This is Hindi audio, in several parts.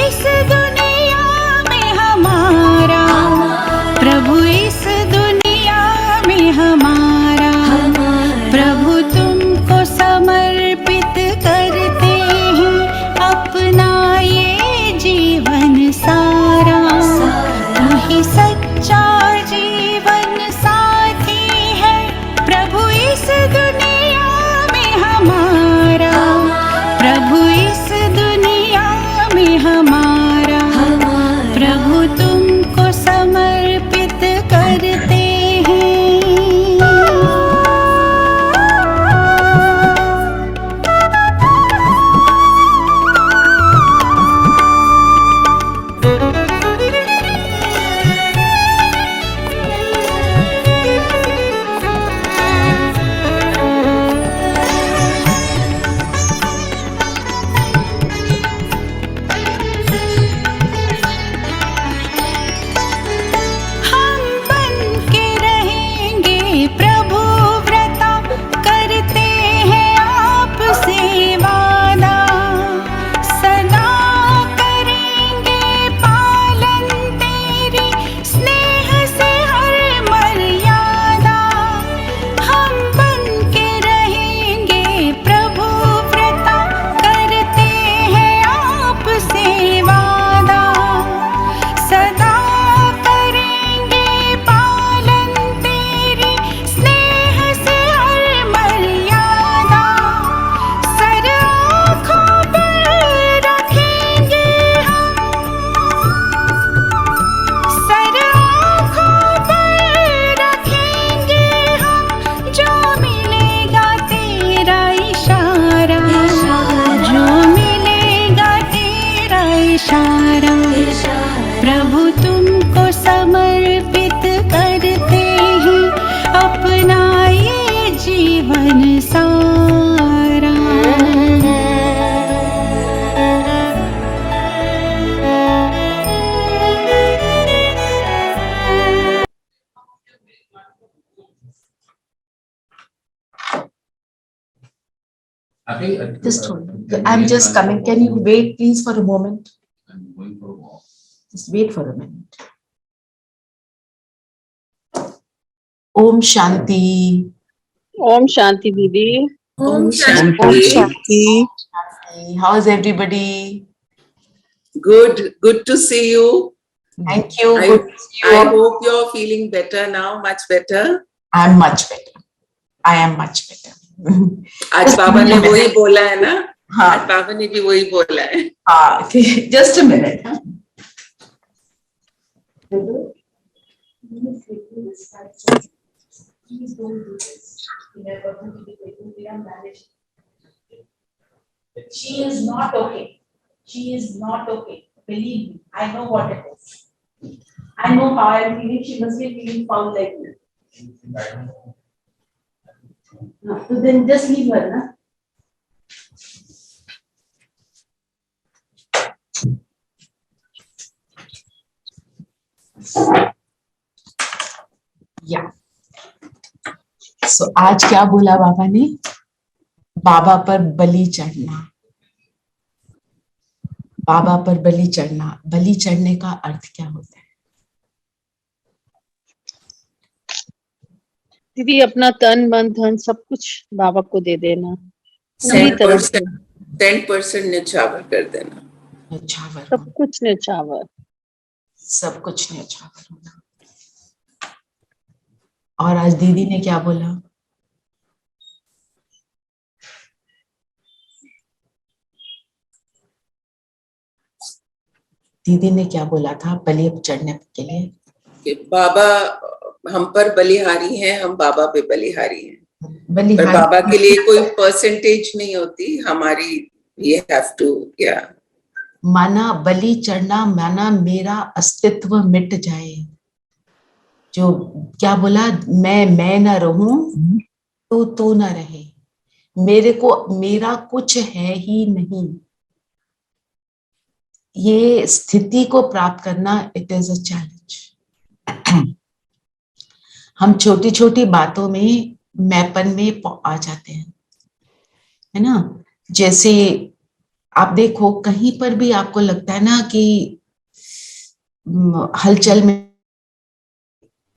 इस दुनिया में हमारा, प्रभु इस दुनिया में हमारा, प्रभु तुमको समर्पित करते हैं अपना ये जीवन सारा। तू ही सच्चा जीवन साथी है, प्रभु इस दुनिया में हमारा, प्रभु इस दुनिया में हमारा, प्रभु तुमको समर्पित करते हैं। हम बनके रहेंगे प्रभु व्रता, करते हैं आपसे वादा, सदा करेंगे पालन तेरी स्नेह से हर मर्यादा। हम बनके रहेंगे प्रभु व्रता, करते हैं आपसे वादा, सदा करेंगे पालन तेरी स्नेह से हर मर्यादा। सर आँखों पर रखेंगे हम, सर आँखों पर रखेंगे हम, जो मिलेगा तेरा इशारा, जो मिलेगा तेरा इशारा। प्रभु तुमको समर्पित करते हैं अपना ये जीवन सारा। I think Just hold on. I'm just coming. Can you wait, please, for a moment? I'm going for a walk. Just wait for a minute. Om Shanti. Om Shanti दीदी। Om Shanti. How's everybody? Good to see you. Thank you. I, Good to see you I all. hope you're feeling better now, much better. I'm much better. I am much better. आज बाबा ने वही बोला है ना? हाँ. आज बाबा ने भी वही बोला है। हाँ, okay. Just a minute. huh? Please don't do this. She is not okay. She is not okay. Believe me, I know what it is. I know how I'm feeling. She must be feeling foul like me. No, so then just leave her, na? Yeah. So आज क्या बोला बाबा ने? बाबा पर बलि चढ़ना। बाबा पर बलि चढ़ना। बलि चढ़ने का अर्थ क्या होता है? दीदी अपना तन मन धन सब कुछ बाबा को दे देना, पूरी तरह से 10% न्यौछावर कर देना। न्यौछावर सब होना। कुछ न्यौछावर। सब कुछ न्यौछावर होना। और आज दीदी ने क्या बोला? दीदी ने क्या बोला था बलि चढ़ने के लिए? कि बाबा हम पर बलिहारी हैं, हम बाबा पे बलिहारी हैं। पर बलिहारी बाबा के लिए कोई परसेंटेज नहीं होती हमारी। We have to, yeah. माना बलि चढ़ना माना मेरा अस्तित्व मिट जाए। जो क्या बोला? मैं ना रहूं तो ना रहे। मेरे को मेरा कुछ है ही नहीं। ये स्थिति को प्राप्त करना इट इज अ चैलेंज। हम छोटी छोटी बातों में मैपन में आ जाते हैं, है ना? जैसे आप देखो कहीं पर भी आपको लगता है ना कि हलचल में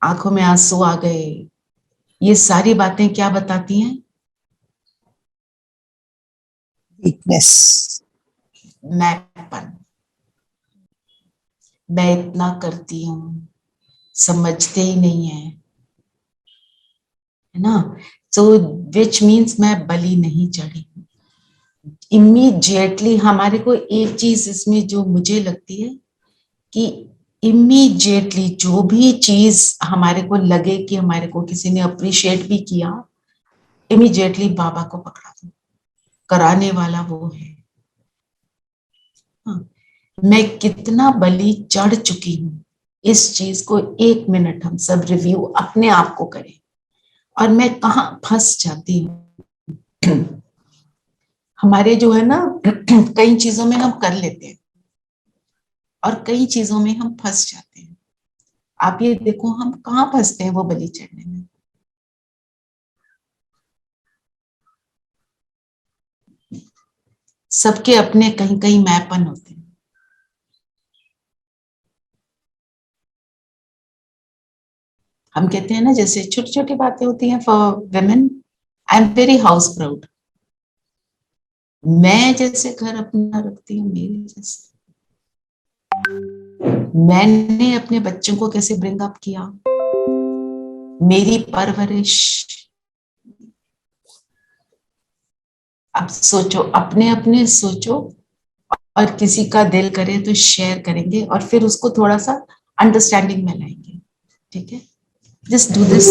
आंखों में आंसू आ गए, ये सारी बातें क्या बताती हैं? वीकनेस। मैंपन। मैं इतना करती हूँ, समझते ही नहीं है ना? सो विच मीन्स मैं बलि नहीं चढ़ी। इमीडिएटली हमारे को एक चीज इसमें जो मुझे लगती है कि इमीडिएटली जो भी चीज हमारे को लगे कि हमारे को किसी ने अप्रिशिएट भी किया, इमीडिएटली बाबा को पकड़ा दो, कराने वाला वो है। हाँ, मैं कितना बलि चढ़ चुकी हूँ, इस चीज को 1 मिनट हम सब रिव्यू अपने आप को करें, और मैं कहाँ फंस जाती हूँ। हमारे जो है ना कई चीजों में हम कर लेते हैं और कई चीजों में हम फंस जाते हैं। आप ये देखो हम कहाँ फंसते हैं वो बलि चढ़ने में। सबके अपने कहीं कहीं मैपन होते हैं। हम कहते हैं ना, जैसे छोटी छोटी बातें होती हैं for women. I am very house proud. मैं जैसे घर अपना रखती हूँ, मेरे जैसे मैंने अपने बच्चों को कैसे ब्रिंग अप किया, मेरी परवरिश। अब सोचो, अपने अपने सोचो, और किसी का दिल करे तो शेयर करेंगे और फिर उसको थोड़ा सा अंडरस्टैंडिंग में लाएंगे। ठीक है, जस्ट डू दिस।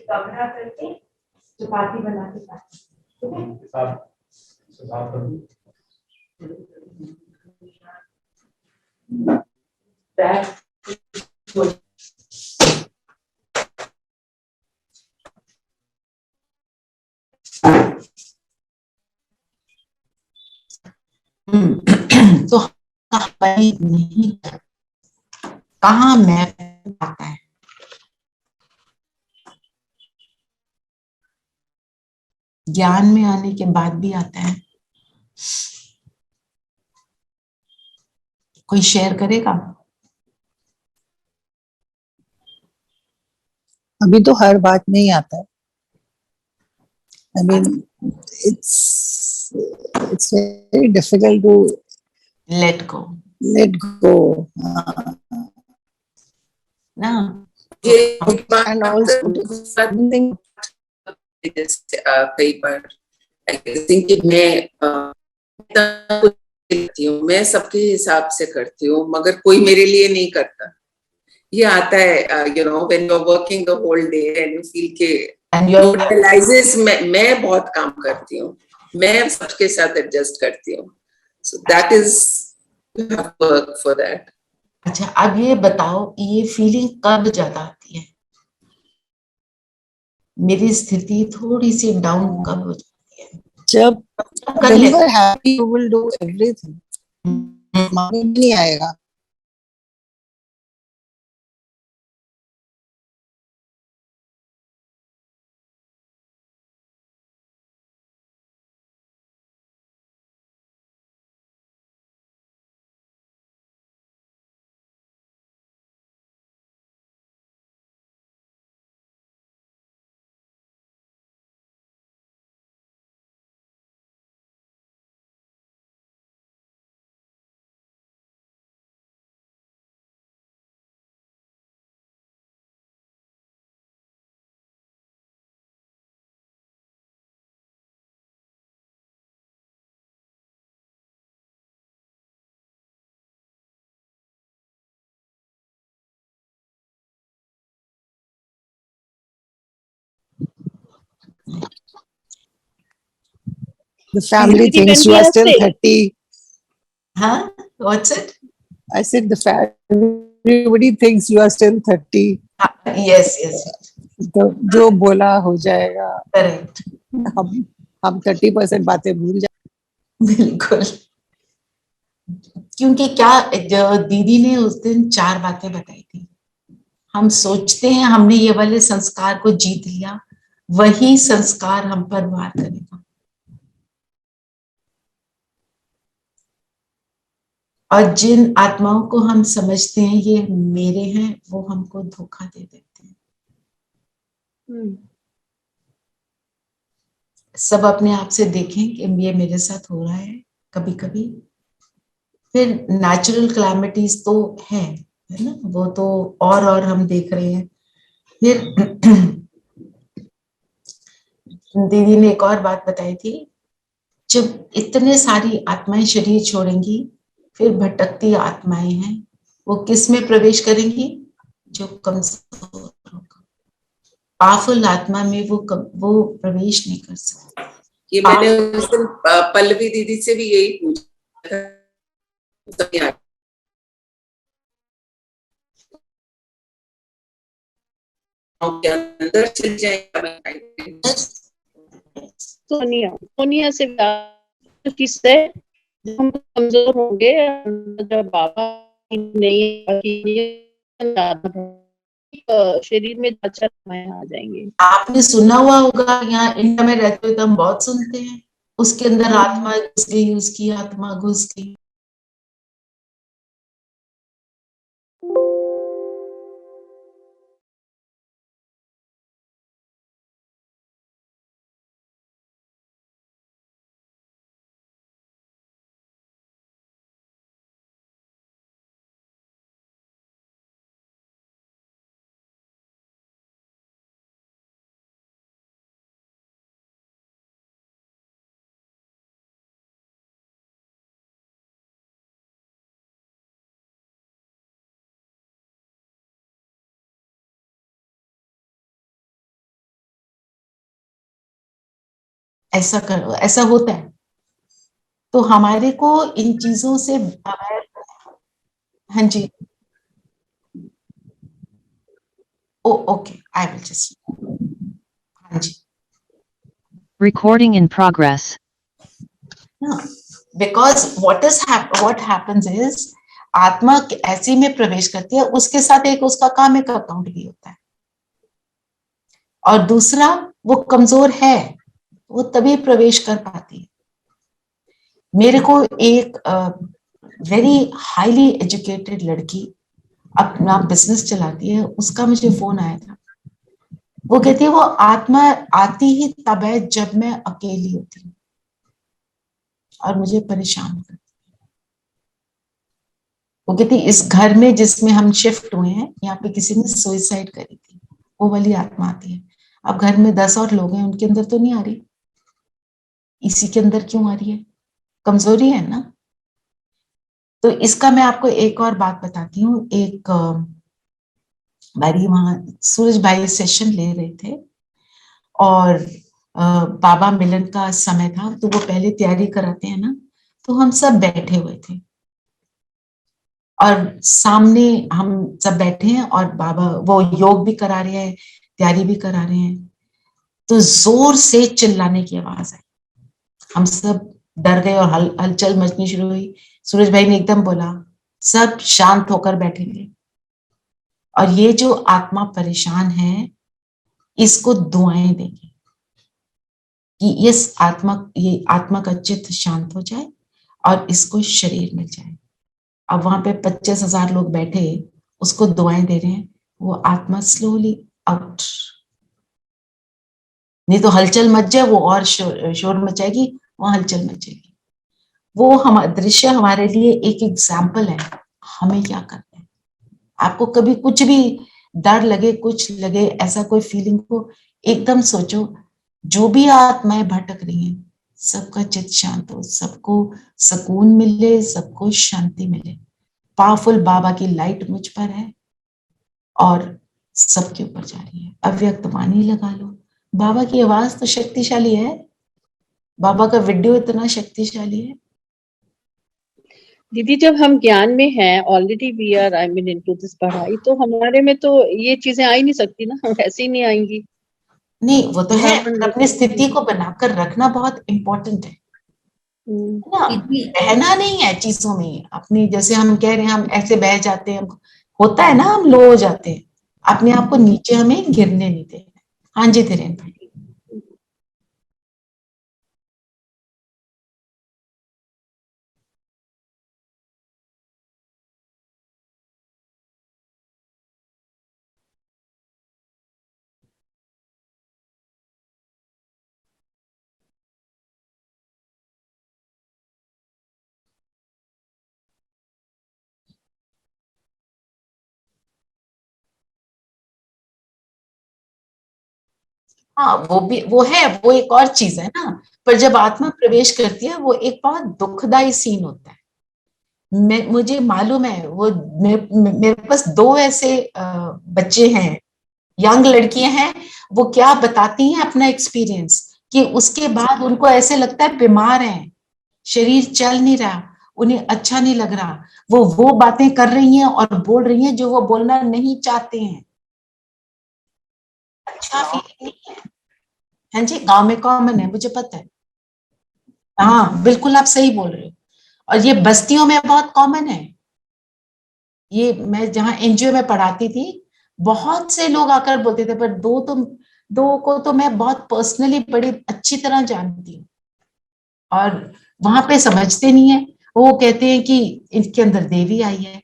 कपड़ा करके चपाती बना के तो नहीं, कहाँ मैं आता है। ज्ञान में आने के बाद भी आता है। कोई शेयर करेगा? अभी तो हर बात नहीं आता है। I mean, it's very difficult to let go. let go. हाँ, ना ये and also something कई बार think कि मैं सबके हिसाब से करती हूँ, मगर कोई मेरे लिए नहीं करता। ये आता है, you know, when you're working the whole day and you feel के and you're realizes मैं बहुत काम करती हूँ, मैं सबके साथ एडजस्ट करती हूँ, so that is you have to work for that. अच्छा, अब ये बताओ, ये फीलिंग कब ज्यादा आती है? मेरी स्थिति थोड़ी सी डाउन कब हो जाती है? जब कर when ले। you are happy you will do everything. मालूम नहीं आएगा। The family Didi, thinks when you we are are still sick, 30. हाँ, what's it? I said the family, everybody thinks you are still 30. Yes, yes, तो जो बोला हो जाएगा। करेक्ट। हम 30% बातें भूल जाए। बिल्कुल, क्योंकि क्या जो दीदी ने उस दिन 4 बातें बताई थी, हम सोचते हैं हमने ये वाले संस्कार को जीत लिया, वही संस्कार हम पर वार करेगा। और जिन आत्माओं को हम समझते हैं ये मेरे हैं, वो हमको धोखा दे देते हैं। सब अपने आप से देखें कि ये मेरे साथ हो रहा है कभी कभी। फिर नेचुरल क्लैमिटीज तो है ना, वो तो और हम देख रहे हैं। फिर दीदी ने एक और बात बताई थी, जब इतने सारी आत्माएं शरीर छोड़ेंगी, फिर भटकती आत्माएं हैं, वो किस में प्रवेश करेंगी? जो कमजोर होगा। पावरफुल आत्मा में वो प्रवेश नहीं कर सकते। ये मैंने उस दिन पल्लवी दीदी से भी यही पूछा था, अंदर चल जाएगा। सोनिया से किससे हम कमजोर होंगे जब बाबा नहीं शरीर में अच्छा आ जाएंगे। आपने सुना हुआ होगा, यहाँ इंडिया में रहते हुए तो हम बहुत सुनते हैं, उसके अंदर आत्मा घुस गई, उसकी आत्मा घुस गई। ऐसा होता है। तो हमारे को इन चीजों से हाँ जी, ओके, आई विल जस्ट, हाँ जी। Recording in progress. Because what happens is, आत्मा ऐसी में प्रवेश करती है, उसके साथ एक उसका कामिक अकाउंट भी होता है, और दूसरा वो कमजोर है, वो तभी प्रवेश कर पाती है। मेरे को एक वेरी हाईली एजुकेटेड लड़की अपना बिजनेस चलाती है, उसका मुझे फोन आया था। वो कहती है वो आत्मा आती ही तब है जब मैं अकेली होती हूँ और मुझे परेशान करती है। वो कहती इस घर में जिसमें हम शिफ्ट हुए हैं, यहाँ पे किसी ने सुसाइड करी थी, वो वाली आत्मा आती है। अब घर में 10 और लोग हैं, उनके अंदर तो नहीं आ रही, इसी के अंदर क्यों आ रही है? कमजोरी है ना। तो इसका मैं आपको एक और बात बताती हूँ। एक बारी वहां सूरज भाई सेशन ले रहे थे और बाबा मिलन का समय था, तो वो पहले तैयारी कराते हैं ना, तो हम सब बैठे हुए थे और सामने हम सब बैठे हैं और बाबा वो योग भी करा रहे हैं, तैयारी भी करा रहे हैं। तो जोर से चिल्लाने की आवाज आई, हम सब डर गए और हलचल मचनी शुरू हुई। सूरज भाई ने एकदम बोला सब शांत होकर बैठेंगे, और ये जो आत्मा परेशान है इसको दुआएं देंगे कि ये आत्मा का चित्त शांत हो जाए और इसको शरीर मिल जाए। अब वहां पे 25,000 लोग बैठे उसको दुआएं दे रहे हैं, वो आत्मा स्लोली आउट। नहीं तो हलचल मच जाए, वो और शोर मचाएगी, वहां हलचल मचेगी। वो दृश्य हमारे लिए एक एग्जाम्पल है, हमें क्या करना है। आपको कभी कुछ भी डर लगे, कुछ लगे, ऐसा कोई फीलिंग हो, एकदम सोचो जो भी आत्माएं भटक रही हैं सबका चित्त शांत हो, सबको सुकून मिले, सबको शांति मिले। पावरफुल बाबा की लाइट मुझ पर है और सबके ऊपर जा रही है। अव्यक्त वाणी लगा लो, बाबा की आवाज तो शक्तिशाली है, बाबा का वीडियो इतना शक्तिशाली है। दीदी जब हम ज्ञान में हैं, already we are I mean into this पढ़ाई, तो हमारे में तो ये चीजें आ ही नहीं सकती ना, ऐसे ही नहीं आएंगी। नहीं वो तो है, अपनी स्थिति को बनाकर रखना बहुत इम्पोर्टेंट है ना। बहना नहीं है चीजों में अपनी, जैसे हम कह रहे हैं हम ऐसे बह जाते हैं, होता है ना, हम लो हो जाते हैं, अपने आप को नीचे हमें गिरने नहीं देना। हाँ जी धीरेन भाई। हाँ वो भी, वो है, वो एक और चीज है ना। पर जब आत्मा प्रवेश करती है वो एक बहुत दुखदाई सीन होता है। मुझे मालूम है वो, मेरे पास दो ऐसे बच्चे हैं, यंग लड़कियां हैं, वो क्या बताती हैं अपना एक्सपीरियंस, कि उसके बाद उनको ऐसे लगता है बीमार हैं, शरीर चल नहीं रहा, उन्हें अच्छा नहीं लग रहा, वो बातें कर रही हैं और बोल रही हैं जो वो बोलना नहीं चाहते हैं। अच्छा फीलिंग नहीं है। हाँ जी, गांव में कॉमन है, मुझे पता है। हाँ बिल्कुल आप सही बोल रहे हो। और ये बस्तियों में बहुत कॉमन है। ये मैं जहाँ एनजीओ में पढ़ाती थी, बहुत से लोग आकर बोलते थे, पर दो को तो मैं बहुत पर्सनली बड़ी अच्छी तरह जानती हूँ, और वहां पे समझते नहीं है। वो कहते हैं कि इनके अंदर देवी आई है,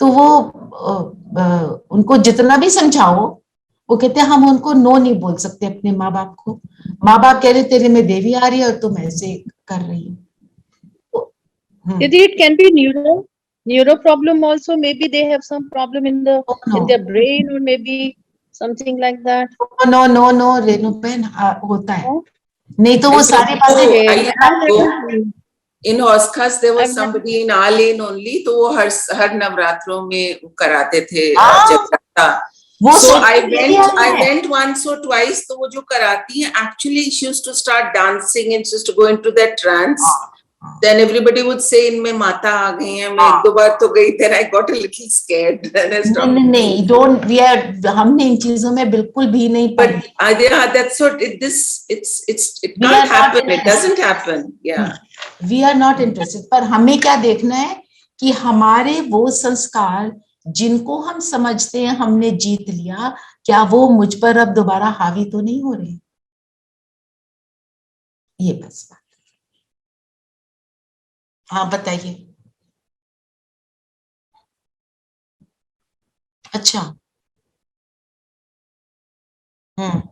तो वो उनको जितना भी समझाओ, वो कहते हैं हम उनको नो नहीं बोल सकते अपने माँ बाप को। माँ बाप कह रहे तेरे में देवी आ रही है और तुम ऐसे कर रही हो। Yadi, it can be neuro problem also. Maybe they have some problem in their brain, or maybe something like that. No no no Renuben, होता है। No? नहीं तो वो सारी Okay. बातें in Oscars there was I've somebody in our lane only, तो वो हर नवरात्रों में कराते थे हाँ। जगराता। वो So I सोचती went once or twice, तो वो जो कराती है, actually she used to start dancing and she used to go into that trance. Then everybody would say इनमें माता आ गई हैं। मैं एक दो बार तो गई, then I got a little scared and I stopped. नहीं, don't, we are, हमने इन चीजों में बिल्कुल भी नहीं But पढ़ी। yeah, that's what it We can't are not happen. It interested. doesn't happen. Yeah. We are not interested. पर हमें क्या देखना है कि हमारे वो संस्कार जिनको हम समझते हैं हमने जीत लिया, क्या वो मुझ पर अब दोबारा हावी तो नहीं हो रहे। ये बस बात। हाँ बताइए। अच्छा। हम्म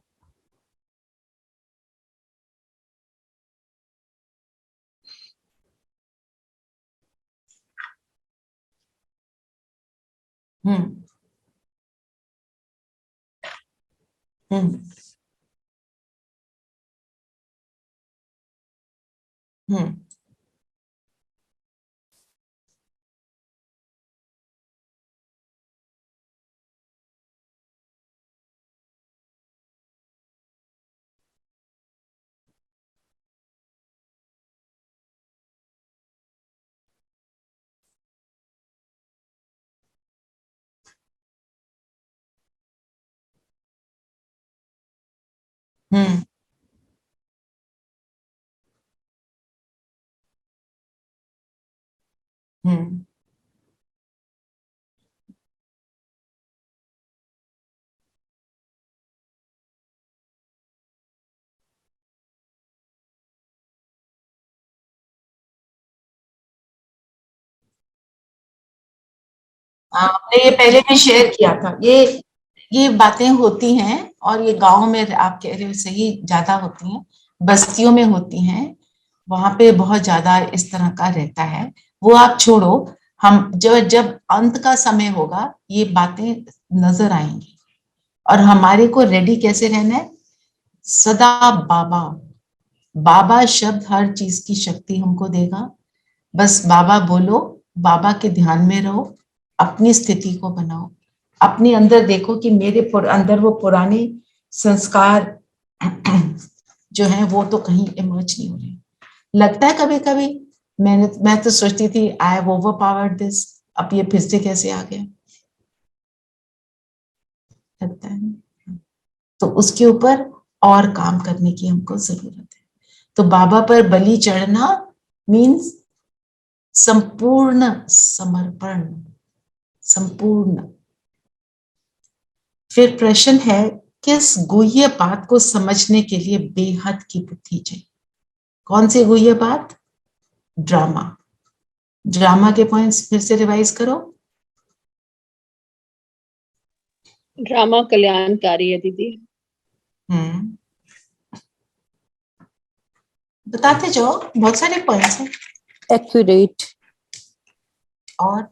हम्म हम्म हम्म हम्म हम्म आपने ये पहले भी शेयर किया था। ये बातें होती हैं, और ये गांव में आप कह रहे हो सही ज्यादा होती हैं, बस्तियों में होती हैं, वहां पे बहुत ज्यादा इस तरह का रहता है। वो आप छोड़ो, हम जब जब अंत का समय होगा ये बातें नजर आएंगी, और हमारे को रेडी कैसे रहना है, सदा बाबा, बाबा शब्द हर चीज की शक्ति हमको देगा। बस बाबा बोलो, बाबा के ध्यान में रहो, अपनी स्थिति को बनाओ, अपने अंदर देखो कि मेरे अंदर वो पुराने संस्कार जो है वो तो कहीं इमर्ज नहीं हो रहे। लगता है कभी कभी मैं तो सोचती थी आई हैव ओवरपावर्ड दिस, अब ये फिर से कैसे आ गया, लगता है। तो उसके ऊपर और काम करने की हमको जरूरत है। तो बाबा पर बलि चढ़ना मीन्स संपूर्ण समर्पण, संपूर्ण। फिर प्रश्न है, किस गुह्य बात को समझने के लिए बेहद की बुद्धि चाहिए? कौन सी गुह्य बात? ड्रामा। ड्रामा के पॉइंट्स फिर से रिवाइज करो। ड्रामा कल्याणकारी है दीदी। बताते जाओ, बहुत सारे पॉइंट्स हैं। accurate, और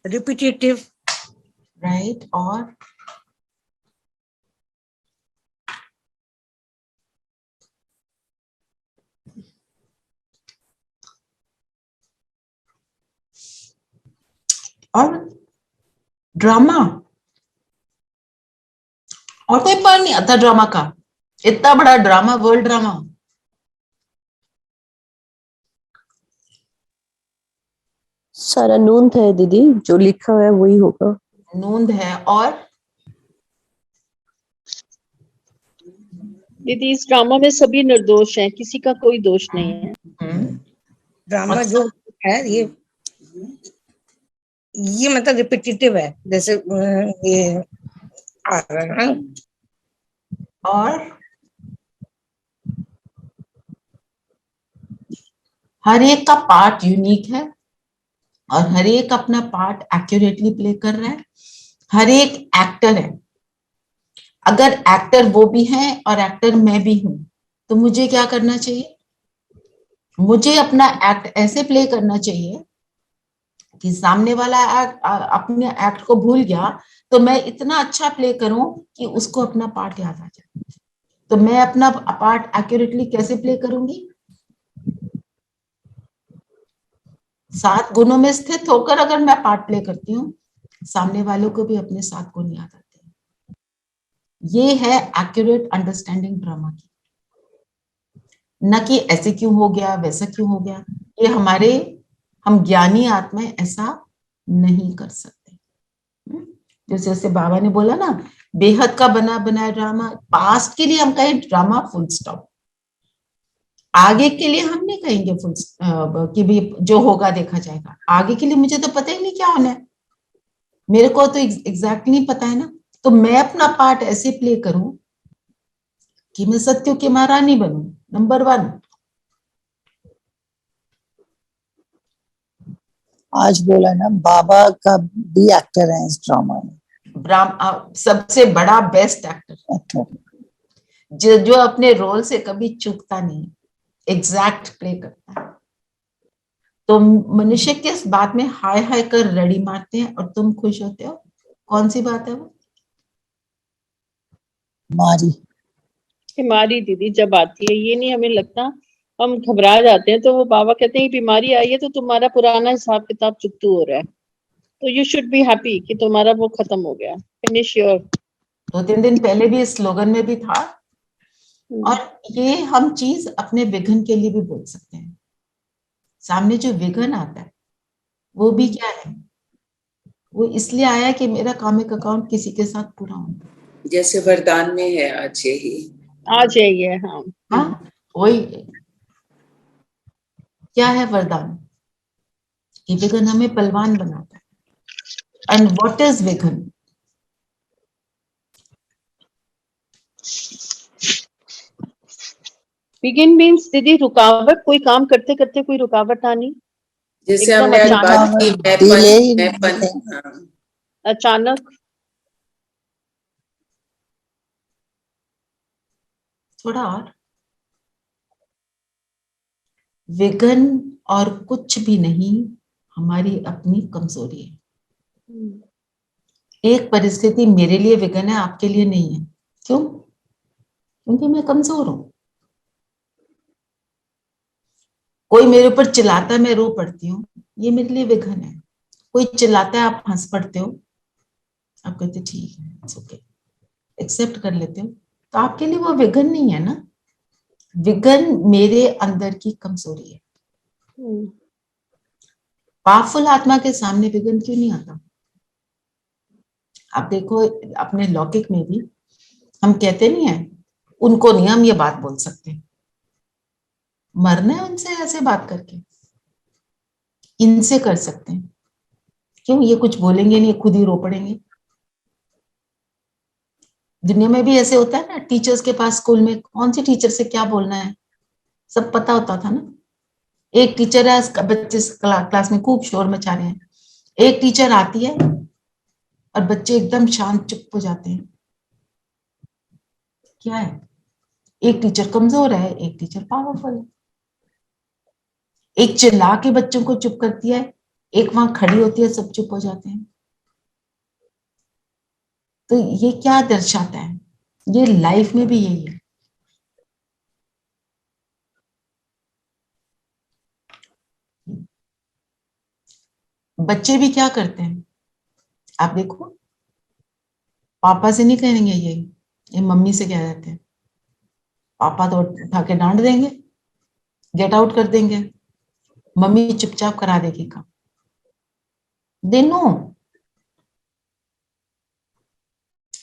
repetitive, राइट, और ड्रामा। और कोई पॉइंट नहीं आता ड्रामा का? इतना बड़ा ड्रामा, वर्ल्ड ड्रामा। सारा नूंद है दीदी, जो लिखा हुआ है वही होगा। नूंद है। और दीदी इस ड्रामा में सभी निर्दोष हैं, किसी का कोई दोष नहीं है। ड्रामा जो है ये मतलब रिपीटेटिव है, जैसे ये आ रहा है। और हर एक का पार्ट यूनिक है और हर एक अपना पार्ट एक्यूरेटली प्ले कर रहा है। हर एक एक्टर है। अगर एक्टर वो भी है और एक्टर मैं भी हूं, तो मुझे क्या करना चाहिए? मुझे अपना एक्ट ऐसे प्ले करना चाहिए कि सामने वाला अपने एक्ट को भूल गया तो मैं इतना अच्छा प्ले करूं कि उसको अपना पार्ट याद आ जाए। तो मैं अपना पार्ट एक्यूरेटली कैसे प्ले करूंगी? 7 गुणों में स्थित होकर अगर मैं पार्ट प्ले करती हूँ, सामने वालों को भी अपने 7 गुण याद आते हैं। ये है एक्यूरेट अंडरस्टैंडिंग ड्रामा की। न कि ऐसे क्यों हो गया, वैसा क्यों हो गया। ये हम ज्ञानी आत्माएं ऐसा नहीं कर सकते। जैसे जैसे बाबा ने बोला ना, बेहद का बना बनाया ड्रामा। पास्ट के लिए हम कहें ड्रामा, फुल स्टॉप। आगे के लिए हम नहीं कहेंगे कि भी जो होगा देखा जाएगा। आगे के लिए मुझे तो पता ही नहीं क्या होना है, मेरे को तो एग्जैक्टली नहीं पता है ना। तो मैं अपना पार्ट ऐसे प्ले करूं कि मैं सत्य की महारानी बनूं, नंबर 1। आज बोला ना, बाबा का भी एक्टर है इस ड्रामा में। सबसे बड़ा बेस्ट एक्टर, एक्टर जो अपने रोल से कभी चूकता नहीं, एग्जैक्ट प्ले करता है। तो मनुष्य किस बात में हाय हाय कर रड़ी मारते हैं और तुम खुश होते हो? कौन सी बात है वो? मारी बीमारी दीदी जब आती है, ये नहीं हमें लगता, हम घबरा जाते हैं। तो वो बाबा कहते हैं बीमारी आई है तो तुम्हारा पुराना हिसाब किताब चुकतू हो रहा है, तो यू शुड बी हैप्पी कि तुम्हारा वो खत्म हो गया, फिनिश योर। 2-3 दिन पहले भी इस स्लोगन में भी था। और ये हम चीज अपने विघन के लिए भी बोल सकते हैं। सामने जो विघन आता है वो भी क्या है? वो इसलिए आया कि मेरा कामिक अकाउंट किसी के साथ पूरा होना, जैसे वरदान में है आज यही। आ जाइए। हाँ, वही। क्या है वरदान? कि विघन हमें पहलवान बनाता है। एंड व्हाट इज विघन? बिगिन मीन्स दीदी रुकावट, कोई काम करते करते कोई रुकावट आनी। जैसे एकदम हमने आज बात की डिले, हाँ। अचानक। थोड़ा और। विघन और कुछ भी नहीं, हमारी अपनी कमजोरी है। एक परिस्थिति मेरे लिए विघन है, आपके लिए नहीं है। क्यों? क्योंकि मैं कमजोर हूं। कोई मेरे ऊपर चिल्लाता है, मैं रो पड़ती हूँ, ये मेरे लिए विघन है। कोई चिल्लाता है, आप हंस पड़ते हो, आप कहते ठीक है, इट्स ओके, एक्सेप्ट कर लेते हो, तो आपके लिए वो विघन नहीं है ना। विघन मेरे अंदर की कमजोरी है। पावरफुल आत्मा के सामने विघन क्यों नहीं आता? आप देखो अपने लौकिक में भी हम कहते नहीं है, उनको नहीं हम ये बात बोल सकते। मरना है उनसे ऐसे बात करके, इनसे कर सकते हैं। क्यों? ये कुछ बोलेंगे नहीं, खुद ही रो पड़ेंगे। दुनिया में भी ऐसे होता है ना, टीचर्स के पास स्कूल में कौन सी टीचर से क्या बोलना है सब पता होता था ना। एक टीचर है, उसका बच्चे क्लास में खूब शोर मचा रहे हैं, एक टीचर आती है और बच्चे एकदम शांत चुप हो जाते हैं। क्या है, एक टीचर कमजोर है, एक टीचर पावरफुल है। एक चिल्ला के बच्चों को चुप करती है, एक वहां खड़ी होती है, सब चुप हो जाते हैं। तो ये क्या दर्शाता है, ये लाइफ में भी यही है। बच्चे भी क्या करते हैं, आप देखो, पापा से नहीं कहेंगे ये मम्मी से कह देते हैं। पापा तो उठा के डांट देंगे, गेट आउट कर देंगे, मम्मी चुपचाप करा देगी काम। दे नो,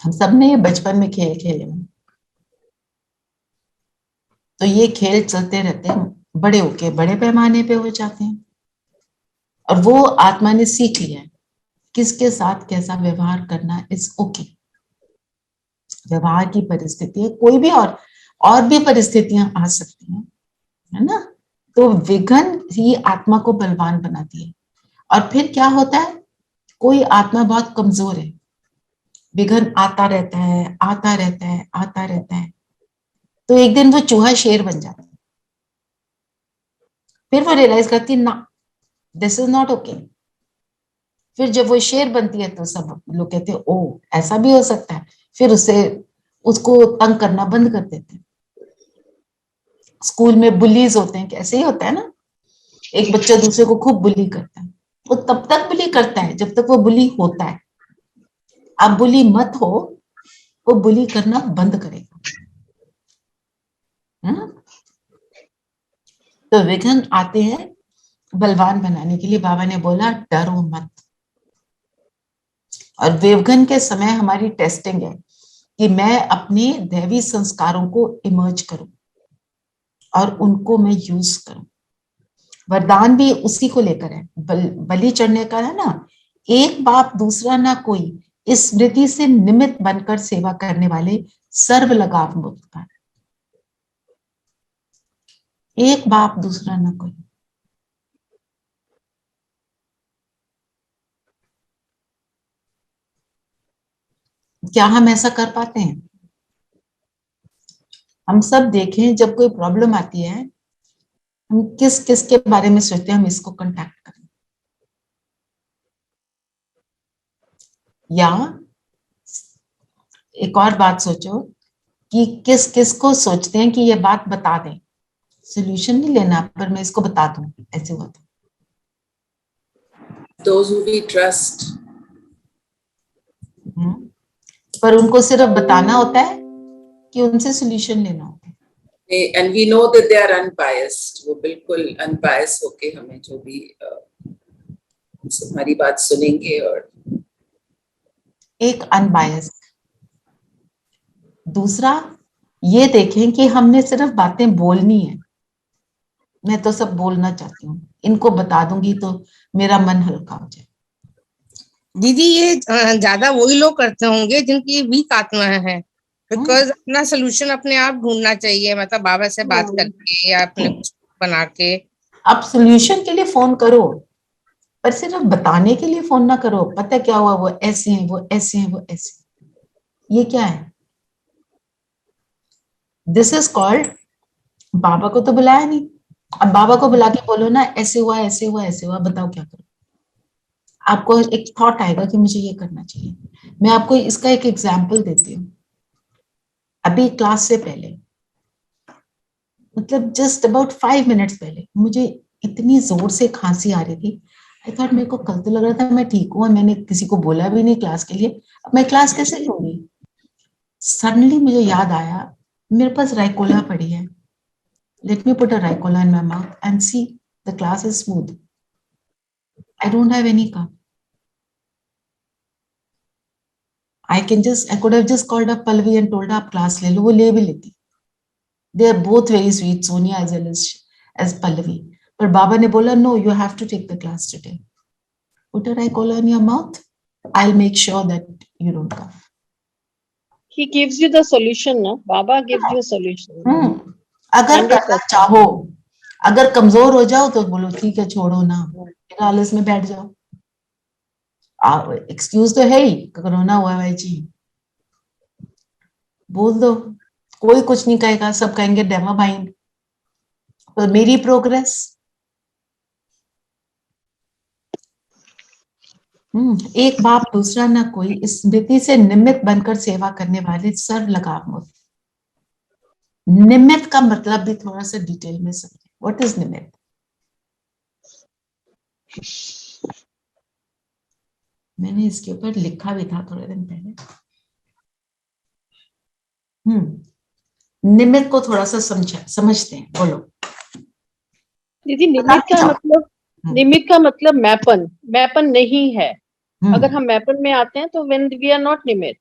हम सब ने ये बचपन में खेल खेले हैं। तो ये खेल चलते रहते हैं, बड़े होके बड़े पैमाने पे हो जाते हैं। और वो आत्मा ने सीख लिया है किसके साथ कैसा व्यवहार करना इज ओके। व्यवहार की परिस्थिति है, कोई भी और भी परिस्थितियां आ सकती हैं, है ना। तो विघ्न ही आत्मा को बलवान बनाती है। और फिर क्या होता है, कोई आत्मा बहुत कमजोर है, विघ्न आता रहता है, आता रहता है, आता रहता है, तो एक दिन वो चूहा शेर बन जाता है। फिर वो रियलाइज करती है ना, दिस इज नॉट ओके। फिर जब वो शेर बनती है तो सब लोग कहते हैं ओ ऐसा भी हो सकता है, फिर उसको तंग करना बंद कर देते हैं। स्कूल में बुलीज होते हैं, कैसे ही होता है ना, एक बच्चा दूसरे को खूब बुली करता है, वो तब तक बुली करता है जब तक वो बुली होता है। आप बुली मत हो, वो बुली करना बंद करेगा। तो विघ्न आते हैं बलवान बनाने के लिए। बाबा ने बोला डरो मत। और विघ्न के समय हमारी टेस्टिंग है कि मैं अपने दैवी संस्कारों को इमर्ज करूं और उनको मैं यूज करूं। वरदान भी उसी को लेकर है, बलि चढ़ने का है ना, एक बाप दूसरा ना कोई, इस स्मृति से निमित्त बनकर सेवा करने वाले सर्व लगाव मुक्त हैं। एक बाप दूसरा ना कोई। क्या हम ऐसा कर पाते हैं? हम सब देखें, जब कोई प्रॉब्लम आती है हम किस किस के बारे में सोचते हैं, हम इसको कांटेक्ट करें, या एक और बात सोचो कि किस किस को सोचते हैं कि ये बात बता दें, सोल्यूशन नहीं लेना पर मैं इसको बता दूं, ऐसे हुआ था। Those who we trust. पर उनको सिर्फ बताना होता है कि उनसे सोल्यूशन लेना होता है। And we know that they are unbiased. वो बिल्कुल unbiased होके हमें जो भी हमारी बात सुनेंगे। और एक अनबायस्ड, दूसरा ये देखें कि हमने सिर्फ बातें बोलनी है। मैं तो सब बोलना चाहती हूँ, इनको बता दूंगी तो मेरा मन हल्का हो जाए। दीदी ये ज्यादा वही लोग करते होंगे जिनकी वीक आत्माएं हैं, बिकॉज अपना सोल्यूशन अपने आप ढूंढना चाहिए, मतलब बाबा से बात करके या अपने कुछ बना के। आप सोल्यूशन के लिए फोन करो, पर सिर्फ बताने के लिए फोन ना करो। पता क्या हुआ, वो ऐसे हैं, वो ऐसे हैं, वो ऐसे। ये क्या है? दिस इज कॉल्ड, बाबा को तो बुलाया नहीं, अब बाबा को बुला के बोलो ना ऐसे हुआ, ऐसे हुआ, ऐसे हुआ, बताओ क्या करो। आपको एक थॉट आएगा कि मुझे ये करना चाहिए। मैं आपको इसका एक एग्जाम्पल देती हूँ। अभी क्लास से पहले, मतलब जस्ट अबाउट 5 मिनट्स पहले, मुझे इतनी जोर से खांसी आ रही थी। आई थॉट मेरे को कल तो लग रहा था मैं ठीक हूँ, मैंने किसी को बोला भी नहीं क्लास के लिए, अब मैं क्लास कैसे लूंगी। सडनली मुझे याद आया मेरे पास राइकोला पड़ी है, let me put a Ricola in my mouth and see the class is smooth. I don't have any cough. I could have just called up Pallavi and told her आप क्लास ले लो, वो ले भी लेती। They are both very sweet, Sonia as well as Pallavi. पर बाबा ने बोला no, you have to take the class today. Put a Ricola in your mouth. I'll make sure that you don't cough. He gives you the solution, ना बाबा gives you a solution. अगर करना 100%. चाहो, अगर कमजोर हो जाओ तो बोलो ठीक है छोड़ो ना, फिर आलस में बैठ जाओ। एक्सक्यूज तो है ही, कोरोना हुआ भाई जी, बोल दो, कोई कुछ नहीं कहेगा, सब कहेंगे डेमा माइंड। तो मेरी प्रोग्रेस। एक बाप दूसरा ना कोई, इस स्मृति से निमित्त बनकर सेवा करने वाले सर्व लगाव मुक्त। निमित्त का मतलब भी थोड़ा सा डिटेल में समझे। व्हाट इज निमित्त? मैंने इसके ऊपर लिखा भी था थोड़े दिन पहले। निमित्त को थोड़ा सा समझते हैं, बोलो दीदी निमित्त का मतलब मैपन, मैपन नहीं है। अगर हम मैपन में आते हैं तो व्हेन वी आर नॉट निमित्त,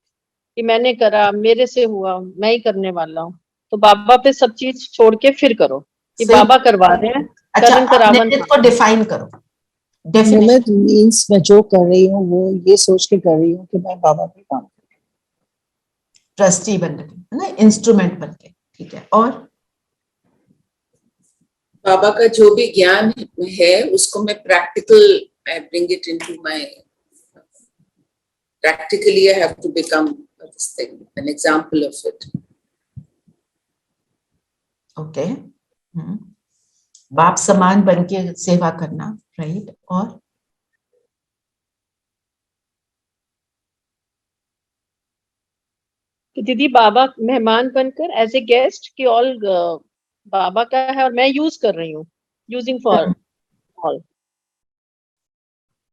कि मैंने करा, मेरे से हुआ, मैं ही करने वाला हूँ, तो बाबा पे सब चीज छोड़ के फिर करो कि बाबा करवा रहे हैं। अच्छा, आप निमित्त को डिफाइन करो। निमित्त मीन्स मैं जो कर रही हूँ वो ये सोच के कर रही हूँ कि मैं बाबा पे काम कर रही हूँ, ट्रस्टी बन के, है ना, इंस्ट्रूमेंट बन के, ठीक है। और बाबा का जो भी ज्ञान है उसको मैं practical, I bring it into my, practically I have to become this thing, an example of it. Okay, बाप समान बन के सेवा करना, राइट। और तो दीदी बाबा मेहमान बनकर एज ए गेस्ट कि ऑल बाबा का है और मैं यूज कर रही हूँ, यूजिंग फॉर ऑल।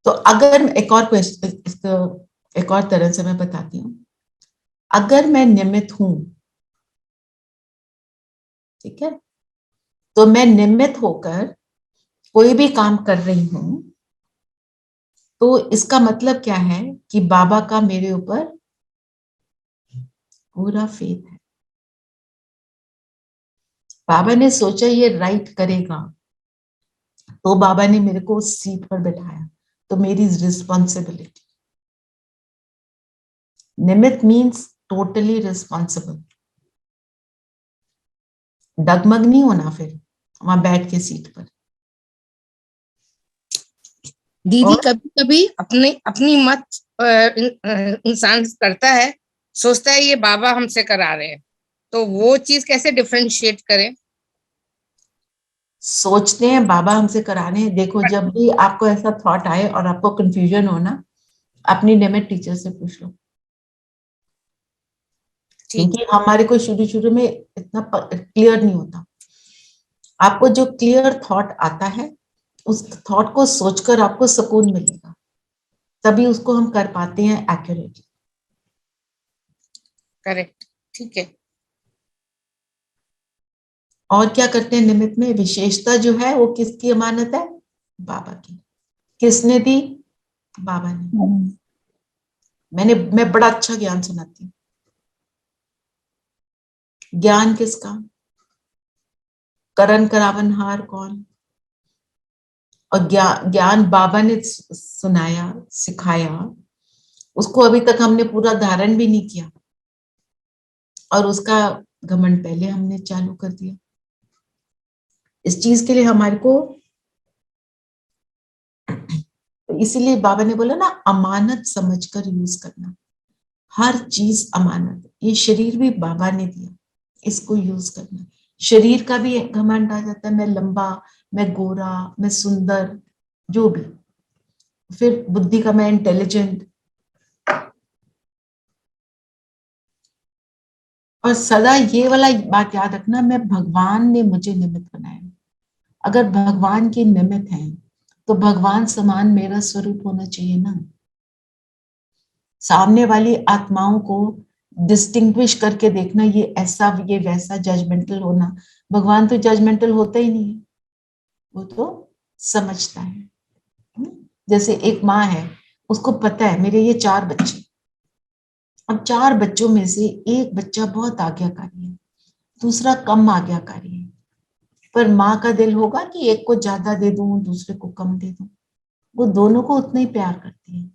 तो अगर एक और क्वेश्चन, इसको एक और तरह से मैं बताती हूँ। अगर मैं निमित्त हूं, ठीक है, तो मैं निमित्त होकर कोई भी काम कर रही हूं, तो इसका मतलब क्या है कि बाबा का मेरे ऊपर पूरा फेथ है। बाबा ने सोचा ये राइट करेगा, तो बाबा ने मेरे को उस सीट पर बैठाया, तो मेरी रिस्पॉन्सिबिलिटी। निमित्त मीन्स टोटली रिस्पॉन्सिबल। डगमग नहीं होना फिर वहां बैठ के सीट पर। दीदी कभी कभी अपनी मत इंसान करता है, सोचता है ये बाबा हमसे करा रहे हैं, तो वो चीज कैसे डिफरेंशिएट करें? सोचते हैं बाबा हमसे कराने हैं। देखो, जब भी आपको ऐसा थॉट आए और आपको कंफ्यूजन हो ना, अपनी निमित्त टीचर से पूछ लो, क्योंकि हमारे को शुरू में इतना क्लियर नहीं होता। आपको जो क्लियर थॉट आता है, उस थॉट को सोचकर आपको सुकून मिलेगा, तभी उसको हम कर पाते हैं एक्यूरेटली। करेक्ट, ठीक है। और क्या करते हैं निमित्त में? विशेषता जो है वो किसकी अमानत है? बाबा की। किसने दी? बाबा ने। मैं बड़ा अच्छा ज्ञान सुनाती हूँ। ज्ञान किसका? करण करावन हार कौन? और ज्ञान बाबा ने सुनाया, सिखाया, उसको अभी तक हमने पूरा धारण भी नहीं किया, और उसका घमंड पहले हमने चालू कर दिया। इस चीज के लिए हमारे को, तो इसीलिए बाबा ने बोला ना, अमानत समझकर यूज करना। हर चीज अमानत। ये शरीर भी बाबा ने दिया, इसको यूज करना। शरीर का भी घमंड आ जाता है, मैं लंबा, मैं गोरा, मैं सुंदर, जो भी। फिर बुद्धि का, मैं इंटेलिजेंट। और सदा ये वाला बात याद रखना, मैं भगवान ने मुझे निमित्त बनाया। अगर भगवान के निमित्त हैं तो भगवान समान मेरा स्वरूप होना चाहिए ना। सामने वाली आत्माओं को डिस्टिंग्विश करके देखना, ये ऐसा, ये वैसा, जजमेंटल होना। भगवान तो जजमेंटल होता ही नहीं है, वो तो समझता है। जैसे एक माँ है, उसको पता है मेरे ये 4 बच्चे, अब 4 बच्चों में से एक बच्चा बहुत आज्ञाकारी है, दूसरा कम आज्ञाकारी है, पर माँ का दिल होगा कि एक को ज्यादा दे दूं, दूसरे को कम दे दूं। वो दोनों को उतना ही प्यार करती है,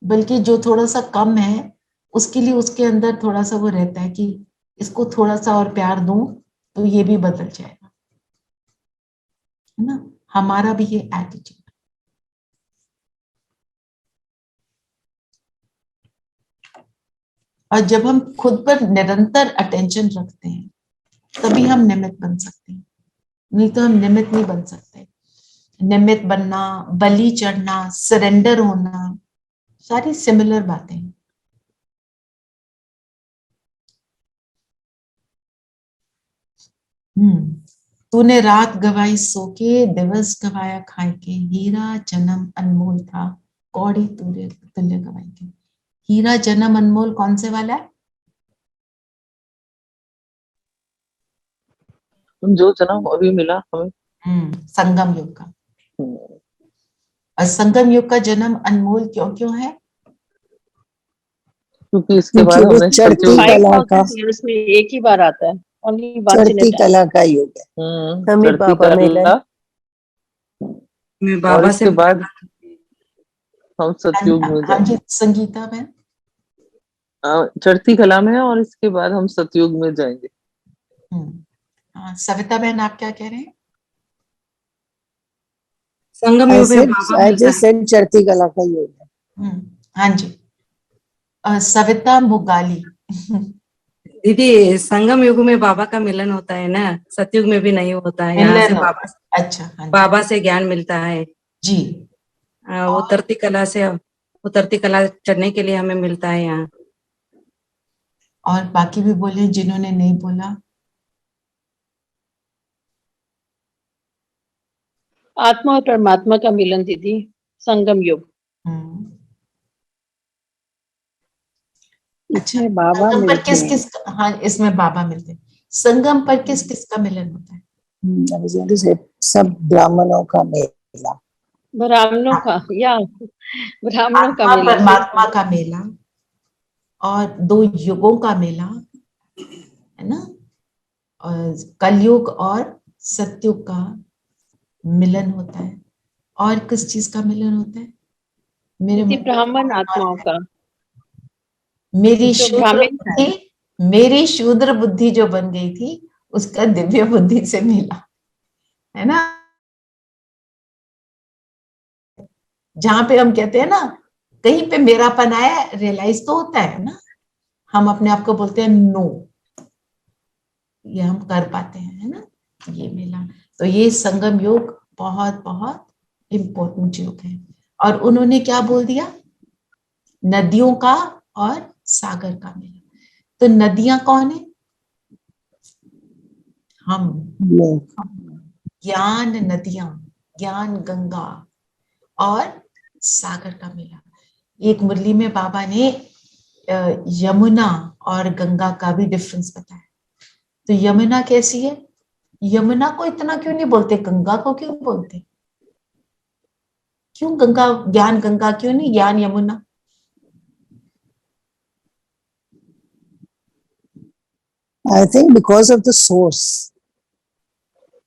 बल्कि जो थोड़ा सा कम है उसके लिए उसके अंदर थोड़ा सा वो रहता है कि इसको थोड़ा सा और प्यार दूं तो ये भी बदल जाएगा, है ना। हमारा भी ये एटीट्यूड। और जब हम खुद पर निरंतर अटेंशन रखते हैं तभी हम निमित्त बन सकते हैं, नहीं तो हम निमित्त नहीं बन सकते। निमित्त बनना, बलि चढ़ना, सरेंडर होना, सारी सिमिलर बातें हैं। तूने रात गवाई सो के, दिवस गवाया खाए के, हीरा जन्म अनमोल था, कौड़ी तुल्य तुल्य गवाई के। हीरा जन्म अनमोल कौन से वाला है? जो जन्म अभी मिला हमें। संगम युग का। और संगम युग का जन्म अनमोल क्यों क्यों है? क्योंकि इसके क्योंकि बाद वो हमें चढ़ती सतयुग, कला का 5000 years में एक ही बार आता है, only once in a चढ़ती time. कला का युग है। हमें चढ़ती बाबा मिला कला, मैं और बाबा से इसके बाद हम सतयुग में हाँ जी, जाएंगे। संगीता बहन। चढ़ती कला में है और इसके बाद हम सतयुग में जाएंगे। हाँ, सविता बहन आप क्या कह रहे हैं? संगम युग में बाबा I मिलता just said चढ़ती कला का युग है। हाँ जी। सविता मुगाली। है। दीदी संगम युग में बाबा का मिलन होता है ना, सतयुग में भी नहीं होता है। यहाँ से मिलन बाबा, अच्छा, हाँ जी। बाबा से ज्ञान मिलता है। जी। उतरती कला चढ़ने के लिए हमें मिलता है यहाँ। और बाकी भी बोले जिन्होंने नहीं बोला। आत्मा और परमात्मा का मिलन दीदी, संगम युग। अच्छा, इसमें बाबा संगम पर मिलते किस हैं। किस, हाँ इसमें बाबा मिलते हैं। संगम पर किस किस का मिलन होता है? I was going to say, सब ब्राह्मणों का मेला। ब्राह्मणों का, या ब्राह्मणों का आत्मा मिलन। परमात्मा का मेला और दो युगों का मेला, है ना। और कलयुग और सतयुग का मिलन होता है। और किस चीज का मिलन होता है? मेरे दीदी मन- ब्राह्मण आत्माओं का। मेरी जो शूद्र ब्राह्मण है, बुद्धि, मेरी शूद्र बुद्धि जो बन गई थी उसका दिव्य बुद्धि से मिला, है ना। जहां पे हम कहते हैं ना कहीं पे मेरापन आया, रियलाइज तो होता है ना, हम अपने आप को बोलते हैं नो, ये हम कर पाते हैं, है ना। ये मिला, तो ये संगम योग बहुत बहुत इम्पोर्टेंट योग है। और उन्होंने क्या बोल दिया? नदियों का और सागर का मिलन। तो नदियां कौन है? हम। ज्ञान नदियां, ज्ञान गंगा और सागर का मिला। एक मुरली में बाबा ने यमुना और गंगा का भी डिफरेंस बताया। तो यमुना कैसी है? यमुना को इतना क्यों नहीं बोलते, गंगा को क्यों बोलते? क्यों गंगा, ज्ञान गंगा क्यों नहीं ज्ञान Yamuna? I think because of the source.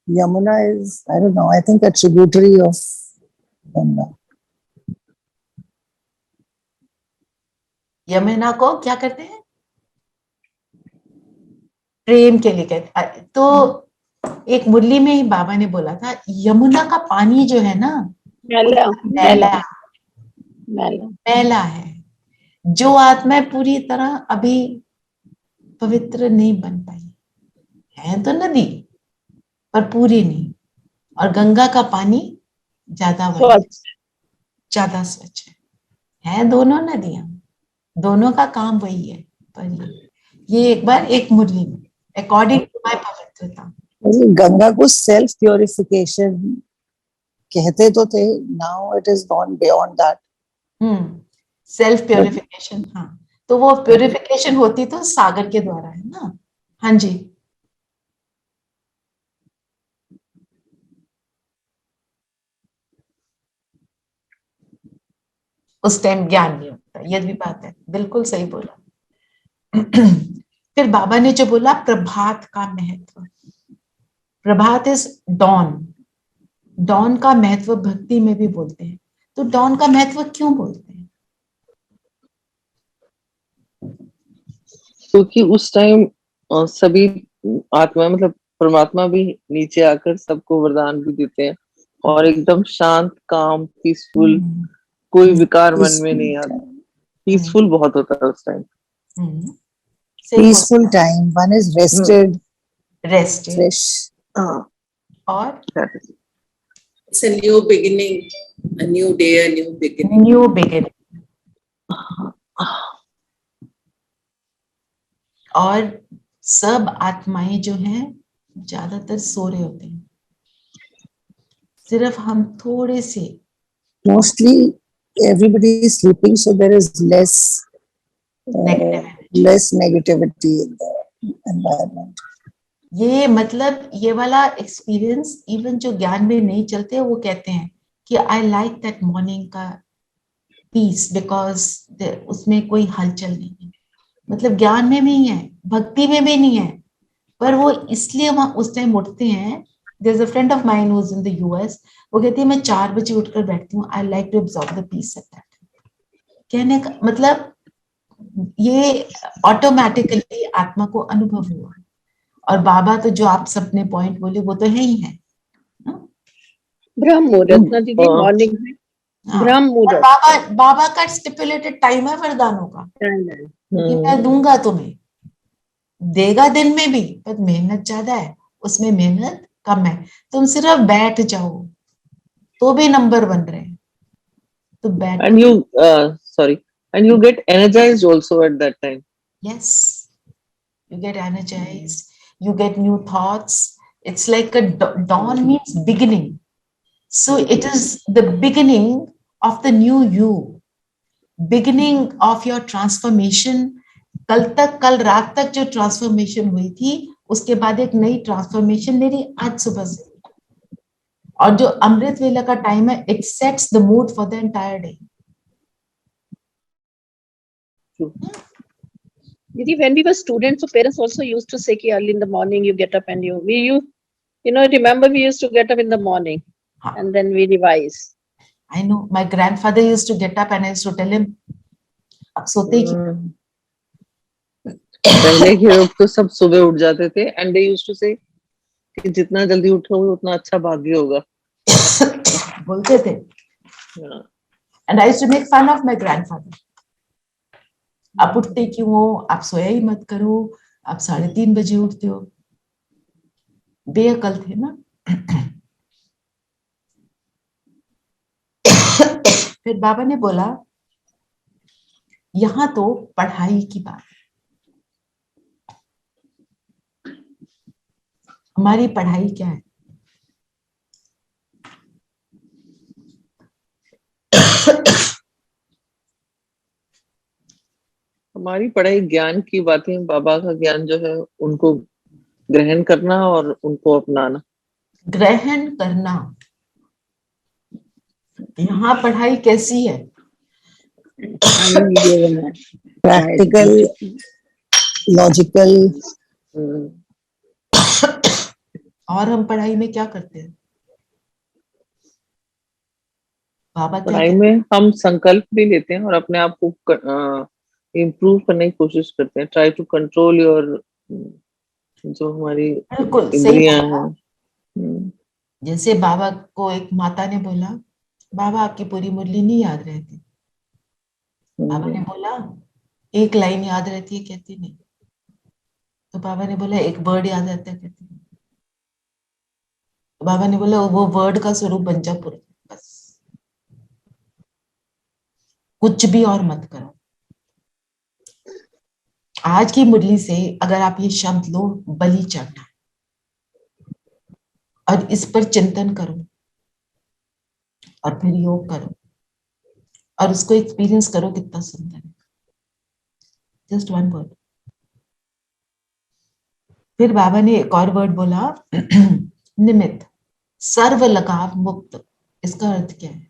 Yamuna is, I don't know, I think a tributary of Ganga. Yamuna को क्या करते हैं? प्रेम के लिए कहते। तो एक मुरली में ही बाबा ने बोला था यमुना का पानी जो है ना, मैला मैला मैला मैला है। जो आत्माएं पूरी तरह अभी पवित्र नहीं बन पाई है, तो नदी पर पूरी नहीं। और गंगा का पानी ज्यादा ज्यादा स्वच्छ है दोनों नदियां, दोनों का काम वही है। पर ये एक बार एक मुरली में अकॉर्डिंग टू माय पवित्रता। गंगा को सेल्फ प्योरिफिकेशन कहते तो थे, now it is gone beyond that. Self purification, हाँ। तो वो प्योरिफिकेशन होती तो सागर के द्वारा, है ना। हाँ जी, उस टाइम ज्ञान नहीं होता, ये भी बात है, बिल्कुल सही बोला। फिर बाबा ने जो बोला प्रभात का महत्व, प्रभात इज डॉन। डॉन का महत्व भक्ति में भी बोलते हैं। तो डॉन का महत्व क्यों बोलते हैं? क्योंकि उस टाइम सभी आत्मा मतलब परमात्मा भी नीचे आकर सबको वरदान भी देते हैं और एकदम शांत, काम, पीसफुल, कोई विकार मन में नहीं आता। पीसफुल बहुत होता है उस time. Peaceful time. One is rested, rest fresh. और It's a new beginning, a new day, a new beginning. New beginning. और सब आत्माएं जो हैं ज्यादातर सो रहे होते हैं, सिर्फ हम थोड़े से Mostly everybody is sleeping, so there is less negativity in the environment. ये मतलब ये वाला एक्सपीरियंस इवन जो ज्ञान में नहीं चलते वो कहते हैं कि आई लाइक दैट मॉर्निंग का पीस बिकॉज उसमें कोई हलचल नहीं है। मतलब ज्ञान में भी है, भक्ति में भी नहीं है, पर वो इसलिए वहां उस टाइम उठते हैं। There's a friend of mine who's in the US, वो कहती है मैं 4 बजे उठकर बैठती हूँ, I like to absorb the peace at that time। कहने का मतलब ये ऑटोमेटिकली आत्मा को अनुभव हुआ। और बाबा तो जो आप सबने पॉइंट बोले वो तो है ही है। ब्रह्म मुहूर्त ना दीदी, मॉर्निंग में ब्रह्म और मुहूर्त। बाबा का स्टिपुलेटेड टाइम है वरदानों का कि मैं दूंगा तुम्हें, देगा दिन में भी, पर मेहनत ज्यादा है, उसमें मेहनत कम है। तुम सिर्फ बैठ जाओ तो भी नंबर बन रहे हैं, तो बैठ। And you, sorry, and you get energized also at that time. Yes, you get energized, you get new thoughts. It's like a dawn means beginning, so it is the beginning of the new you, beginning of your transformation. कल रात तक जो ट्रांसफॉर्मेशन हुई थी, उसके बाद एक नई ट्रांसफॉर्मेशन मेरी आज सुबह से। और जो अमृत वेला का टाइम है, it sets the mood for the entire day. Didi, when we were students, so parents also used to say कि early in the morning you get up and you know, remember we used to get up in the morning and then we revise. I know my grandfather used to get up and I used to tell him, अब सोते ही क्यों? पहले के लोग तो सब सुबह उठ जाते थे and they used to say कि जितना जल्दी उठोगे उतना अच्छा भाग्य होगा। बोलते थे। And I used to make fun of my grandfather. आप उठते क्यों हो, आप सोया ही मत करो, आप 3:30 बजे उठते हो। बेअकल थे ना। फिर बाबा ने बोला यहाँ तो पढ़ाई की बात है, हमारी पढ़ाई क्या है? हमारी पढ़ाई ज्ञान की बातें, बाबा का ज्ञान जो है उनको ग्रहण करना और उनको अपनाना। ग्रहण करना। यहाँ पढ़ाई कैसी है? Practical, logical. और हम पढ़ाई में क्या करते हैं? बाबा क्या पढ़ाई में हम संकल्प भी लेते हैं और अपने आप को इम्प्रूव करने की कोशिश करते हैं। ट्राई टू कंट्रोल योर, जो हमारी बिल्कुल सही इंद्रियां बोला। हैं। जैसे बाबा को एक माता ने बोला, बाबा आपकी पूरी मुरली नहीं याद रहती। बाबा ने बोला एक लाइन याद रहती है, कहती नहीं। तो बाबा ने बोला एक वर्ड याद रहता है, कहती नहीं। तो बाबा ने बोला वो वर्ड का स्वरूप बन जा पूरा, बस कुछ भी और मत करो। आज की मुरली से अगर आप ये शब्द लो, बलि चढ़ना, और इस पर चिंतन करो और फिर योग करो और उसको एक्सपीरियंस करो कितना सुंदर है। Just one word. फिर बाबा ने एक और वर्ड बोला, निमित्त, सर्व लगाव मुक्त। इसका अर्थ क्या है?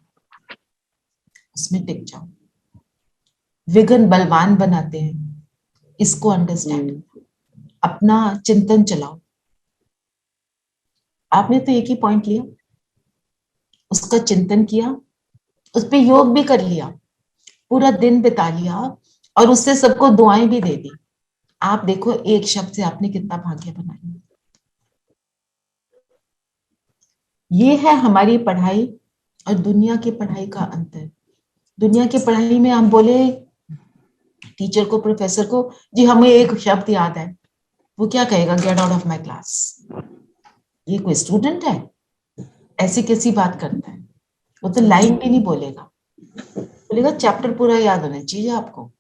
उसमें टिक जाओ। विघ्न बलवान बनाते हैं, इसको अंडरस्टैंड, अपना चिंतन चलाओ। आपने तो एक ही पॉइंट लिया, उसका चिंतन किया, उस पर योग भी कर लिया, पूरा दिन बिता लिया और उससे सबको दुआएं भी दे दी। आप देखो एक शब्द से आपने कितना भाग्य बनाया। ये है हमारी पढ़ाई और दुनिया की पढ़ाई का अंतर। दुनिया की पढ़ाई में हम बोले टीचर को, प्रोफेसर को, जी हमें एक शब्द याद है, वो क्या कहेगा? Get out of my class. ये कोई स्टूडेंट है? ऐसी कैसी बात करता है? वो तो लाइन भी नहीं बोलेगा, बोलेगा चैप्टर पूरा याद होना चाहिए आपको।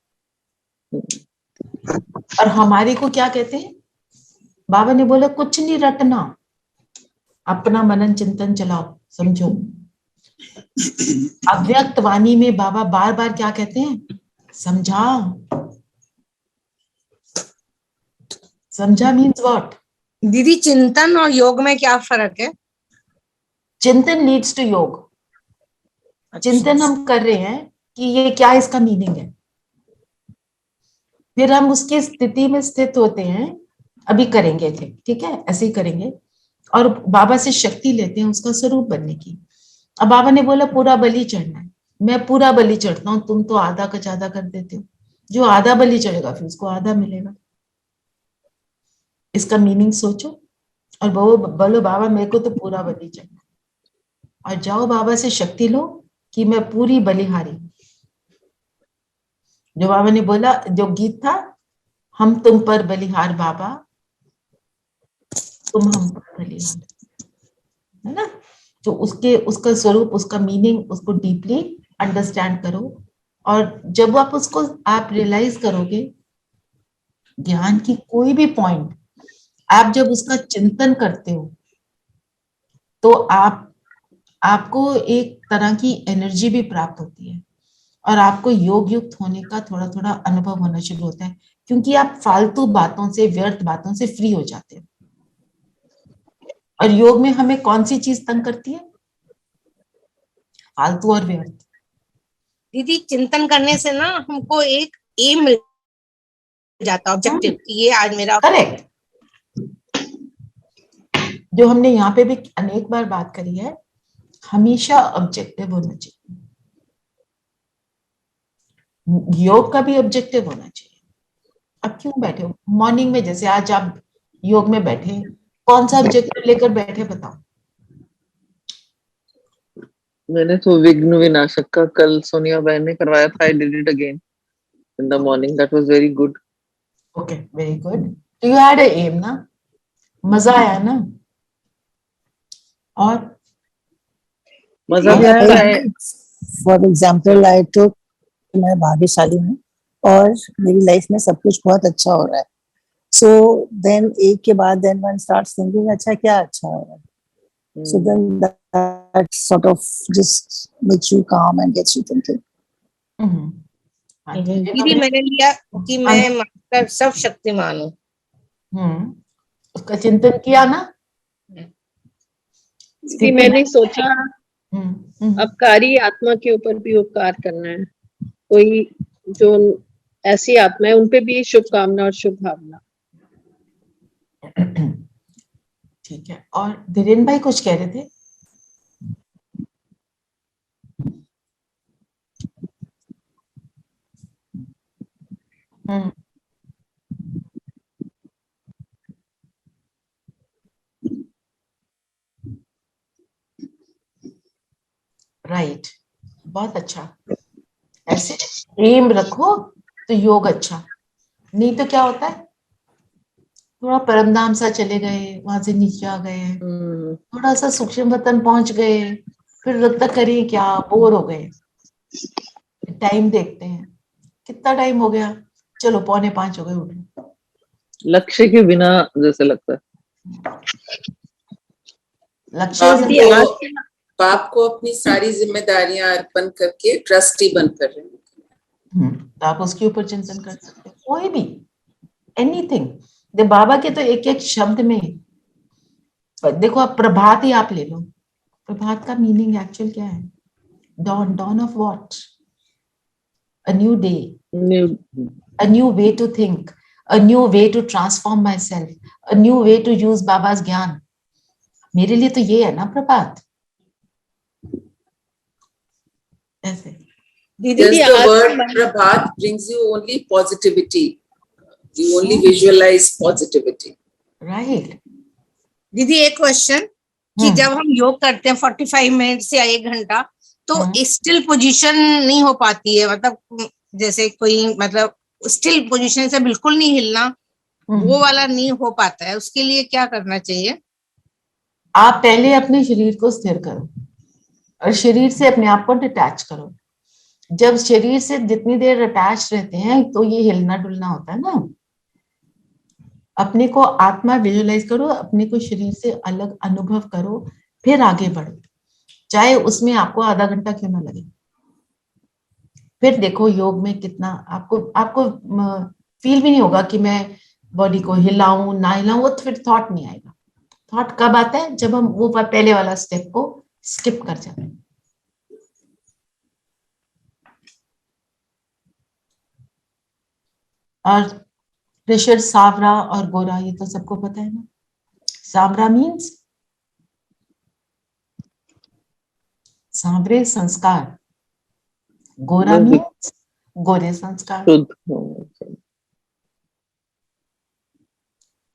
और हमारे को क्या कहते हैं? बाबा ने बोला कुछ नहीं रटना, अपना मनन चिंतन चलाओ, समझो। अव्यक्त वाणी में बाबा बार बार क्या कहते हैं? समझा। समझा मीन्स व्हाट? दीदी चिंतन और योग में क्या फर्क है? चिंतन लीड्स टू योग। चिंतन हम कर रहे हैं कि ये क्या इसका मीनिंग है, फिर हम उसकी स्थिति में स्थित होते हैं, अभी करेंगे थे, ठीक है, ऐसे ही करेंगे, और बाबा से शक्ति लेते हैं उसका स्वरूप बनने की। अब बाबा ने बोला पूरा बलि चढ़ना है, मैं पूरा बलि चढ़ता हूँ, तुम तो आधा का ज्यादा कर देते हो। जो आधा बलि चढ़ेगा फिर उसको आधा मिलेगा। इसका मीनिंग सोचो और बोलो बाबा मेरे को तो पूरा बलि चढ़ना, और जाओ बाबा से शक्ति लो कि मैं पूरी बलिहारी। जो बाबा ने बोला, जो गीत था, हम तुम पर बलिहार बाबा, तुम हम पर बलिहार, है ना? तो उसका स्वरूप, उसका मीनिंग, उसको डीपली अंडरस्टैंड करो। और जब आप उसको रियलाइज करोगे, ज्ञान की कोई भी पॉइंट आप जब उसका चिंतन करते हो तो आपको एक तरह की एनर्जी भी प्राप्त होती है और आपको योग युक्त होने का थोड़ा थोड़ा अनुभव होना शुरू होता है, क्योंकि आप फालतू बातों से, व्यर्थ बातों से फ्री हो जाते हो। और योग में हमें कौन सी चीज तंग करती है? फालतू और व्यर्थ। दीदी चिंतन करने से ना हमको एक एम मिल जाता, ऑब्जेक्टिव, कि ये आज मेरा। करेक्ट। जो हमने यहाँ पे भी अनेक बार बात करी है, हमेशा ऑब्जेक्टिव होना चाहिए। योग का भी ऑब्जेक्टिव होना चाहिए। अब क्यों बैठे हो मॉर्निंग में, जैसे आज आप योग में बैठे, कौन सा ऑब्जेक्टिव लेकर बैठे बताओ? मैंने तो विघ्न विनाशक का कल सोनिया बहन ने करवाया था, I did it again in the morning, that was very good. Okay, very good. तो यू हैड अ एम ना, मजा आया ना? और मजा भी आया है। फॉर एग्जाम्पल आई टुक, मैं भाग्यशाली हूँ और मेरी लाइफ में सब कुछ बहुत अच्छा हो रहा है। सो देन एक के बाद देन वन स्टार्ट्स थिंकिंग, अच्छा क्या अच्छा हो रहा है? So then that sort of just makes you calm and gets you thinking. दीदी मैंने लिया कि मैं मास्टर सब शक्तिमान हूँ। उसका चिंतन किया ना? कि मैंने सोचा अपकारी आत्मा के ऊपर भी उपकार करना है, कोई जो ऐसी आत्मा है उनपे भी शुभकामना और शुभ भावना। ठीक है। और धीरेन भाई कुछ कह रहे थे? राइट, बहुत अच्छा। ऐसे एम रखो तो योग अच्छा। नहीं तो क्या होता है, थोड़ा परमधाम सा चले गए, वहां से नीचे आ गए, थोड़ा सा सूक्ष्म वतन पहुंच गए, फिर लगता करिए क्या, बोर हो गए। टाइम देखते हैं, कितना टाइम हो गया, चलो 4:45 हो गए, उठो। लक्ष्य के बिना जैसे लगता है। लक्ष्य बाप को अपनी सारी जिम्मेदारियां अर्पण करके ट्रस्टी बनकर रहे हैं। तो आप उसके ऊपर चिंतन कर सकते हो, कोई भी एनीथिंग। बाबा के तो एक एक शब्द में देखो, आप प्रभात ही आप ले लो, प्रभात का मीनिंग एक्चुअल क्या है? dawn, dawn of what? A new day, a new way to think, a new way to transform myself, a new way to use बाबा's ज्ञान। मेरे लिए तो ये है ना प्रभात। ऐसे Just the word Prabhat brings you only positivity. You only visualize positivity. Right. दीदी एक क्वेश्चन कि जब हम योग करते हैं 45 मिनट्स या 1 घंटा, तो स्टिल पोजीशन नहीं हो पाती है, मतलब जैसे कोई मतलब स्टिल पोजीशन से बिल्कुल नहीं हिलना, वो वाला नहीं हो पाता है, उसके लिए क्या करना चाहिए? आप पहले अपने शरीर को स्थिर करो और शरीर से अपने आप को डिटैच करो। जब शरीर से जितनी देर अटैच रहते हैं तो ये हिलना डुलना होता है ना। अपने को आत्मा विजुलाइज करो, अपने को शरीर से अलग अनुभव करो, फिर आगे बढ़ो, चाहे उसमें आपको आधा घंटा क्यों ना लगे। फिर देखो योग में कितना आपको फील भी नहीं होगा कि मैं बॉडी को हिलाऊं ना हिलाऊं, वो फिर थॉट नहीं आएगा। थॉट कब आता है? जब हम वो पहले वाला स्टेप को स्किप कर जाते हैं। और प्रेशर सांवरा और गोरा ये तो सबको पता है ना। सांवरा मीन्स सांवरे संस्कार, गोरा मीन्स गोरे संस्कार।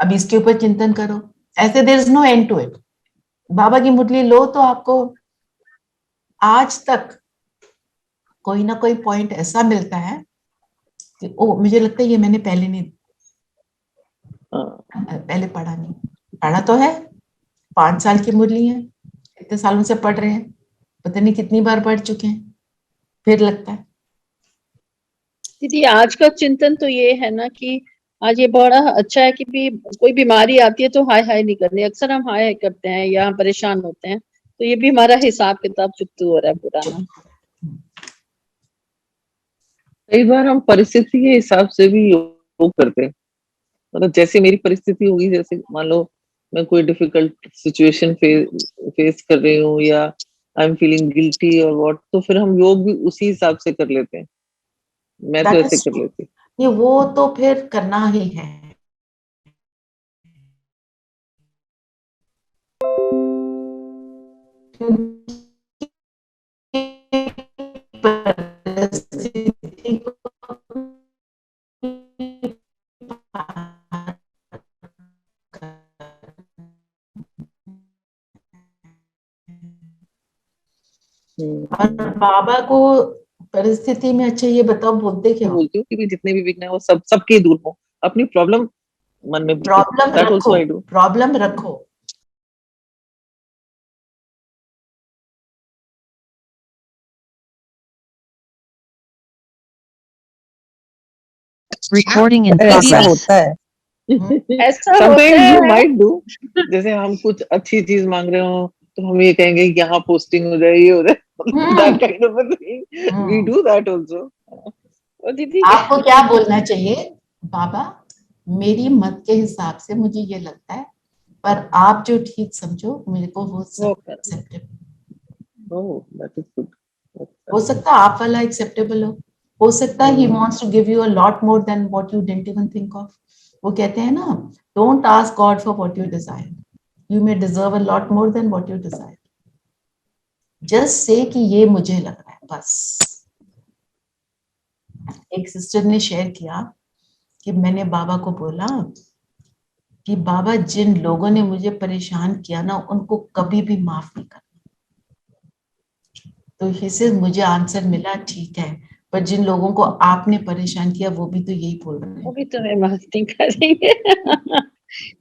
अब इसके ऊपर चिंतन करो, ऐसे there is no end to it. बाबा की मुरली लो तो आपको आज तक कोई ना कोई पॉइंट ऐसा मिलता है कि ओ मुझे लगता है ये मैंने पहले पढ़ा नहीं। पढ़ा तो है, 5 साल की मुरली है, इतने सालों से पढ़ रहे हैं, पता नहीं कितनी बार पढ़ चुके हैं, फिर लगता है। दीदी आज का चिंतन तो ये है ना कि आज ये बड़ा अच्छा है कि भी कोई बीमारी आती है तो हाय हाय नहीं करनी। अक्सर हम हाय हाय करते हैं या परेशान होते हैं, तो ये भी हमारा हिसाब किताब चुकतू हो रहा है पुराना। कई बार हम परिस्थिति के हिसाब से भी योग करते हैं। मतलब जैसे मेरी परिस्थिति होगी, जैसे मान लो मैं कोई डिफिकल्ट सिचुएशन फेस कर रही हूँ या आई एम फीलिंग गिल्टी और व्हाट, तो फिर हम योग भी उसी हिसाब से कर लेते हैं। मैं तो ऐसे कर लेती हूँ। ये वो तो फिर करना ही है। और बाबा को परिस्थिति में, अच्छा ये बताओ बोलते क्या? बोलती हूँ कि जितने भी विघ्न है वो सबके दूर हो। अपनी प्रॉब्लम मन में प्रॉब्लम रखो, प्रॉब्लम रखो। Recording in ऐसा progress. होता है। Sometimes you might do, जैसे हम कुछ अच्छी चीज मांग रहे हो तो हम ये कहेंगे यहाँ पोस्टिंग हो जाए, ये हो जाए, that kind of a thing. We do that also. दीदी आपको क्या बोलना चाहिए? बाबा मेरी मत के हिसाब से मुझे ये लगता है, पर आप जो ठीक समझो मेरे को वो acceptable. Oh, that is good. हो सकता है आप वाला एक्सेप्टेबल हो सकता है he wants to give you a lot more than what you didn't even think of. वो कहते हैं ना, don't ask God for what you desire. You may deserve a lot more than what you desire. Just say कि ये मुझे लग रहा है, बस। एक सिस्टर ने शेयर किया कि मैंने बाबा को बोला कि बाबा जिन लोगों ने मुझे परेशान किया ना उनको कभी भी माफ नहीं करना। तो इससे मुझे आंसर मिला, ठीक है, पर जिन लोगों को आपने परेशान किया वो भी तो यही बोल रहे हैं। वो भी तो मैं माफ नहीं करेंगे।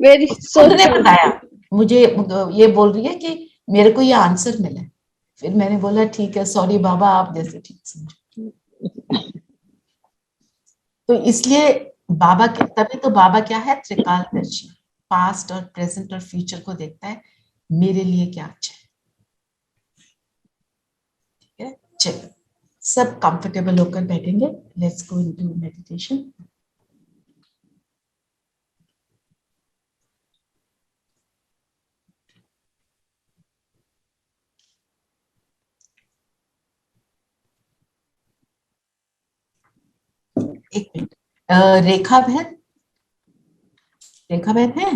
मेरी सोच ने बताया मुझे, ये बोल रही है कि मेरे को ये आंसर मिला। फिर मैंने बोला ठीक है, सॉरी बाबा, आप जैसे ठीक समझो। तो इसलिए बाबा के, तभी तो बाबा क्या है, त्रिकालदर्शी, पास्ट और प्रेजेंट और फ्यूचर को देखता है, मेरे लिए क्या अच्छा है। ठीक है, चलो सब कंफर्टेबल होकर बैठेंगे। Let's go into meditation. एक मिनट, रेखा बहन, रेखा बहन है?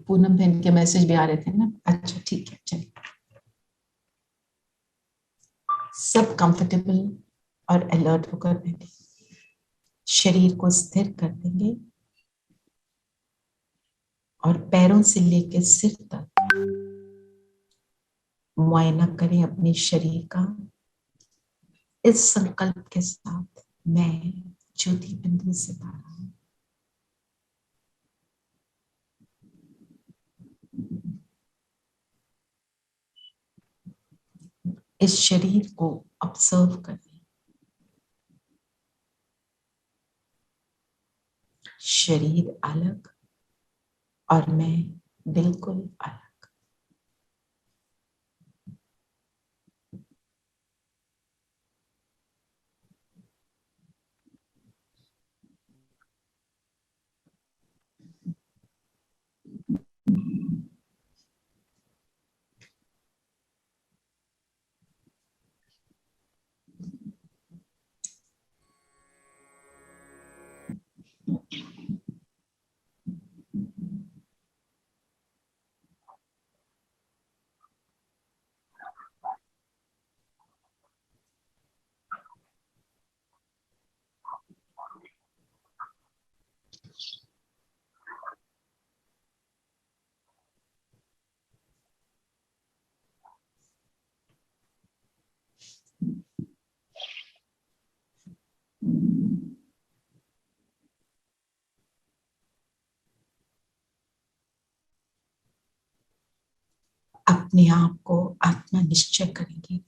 पूनम बहन के मैसेज भी आ रहे थे ना। अच्छा ठीक है, चलिए सब कंफर्टेबल और अलर्ट होकर बैठे, शरीर को स्थिर कर देंगे और पैरों से लेकर सिर तक मुआयना करें अपने शरीर का इस संकल्प के साथ, मैं ज्योति बिंदु से पा रहा हूं। इस शरीर को ऑब्जर्व करें, शरीर अलग और मैं बिल्कुल अलग। अपने आप को आत्मा निश्चय करेंगे।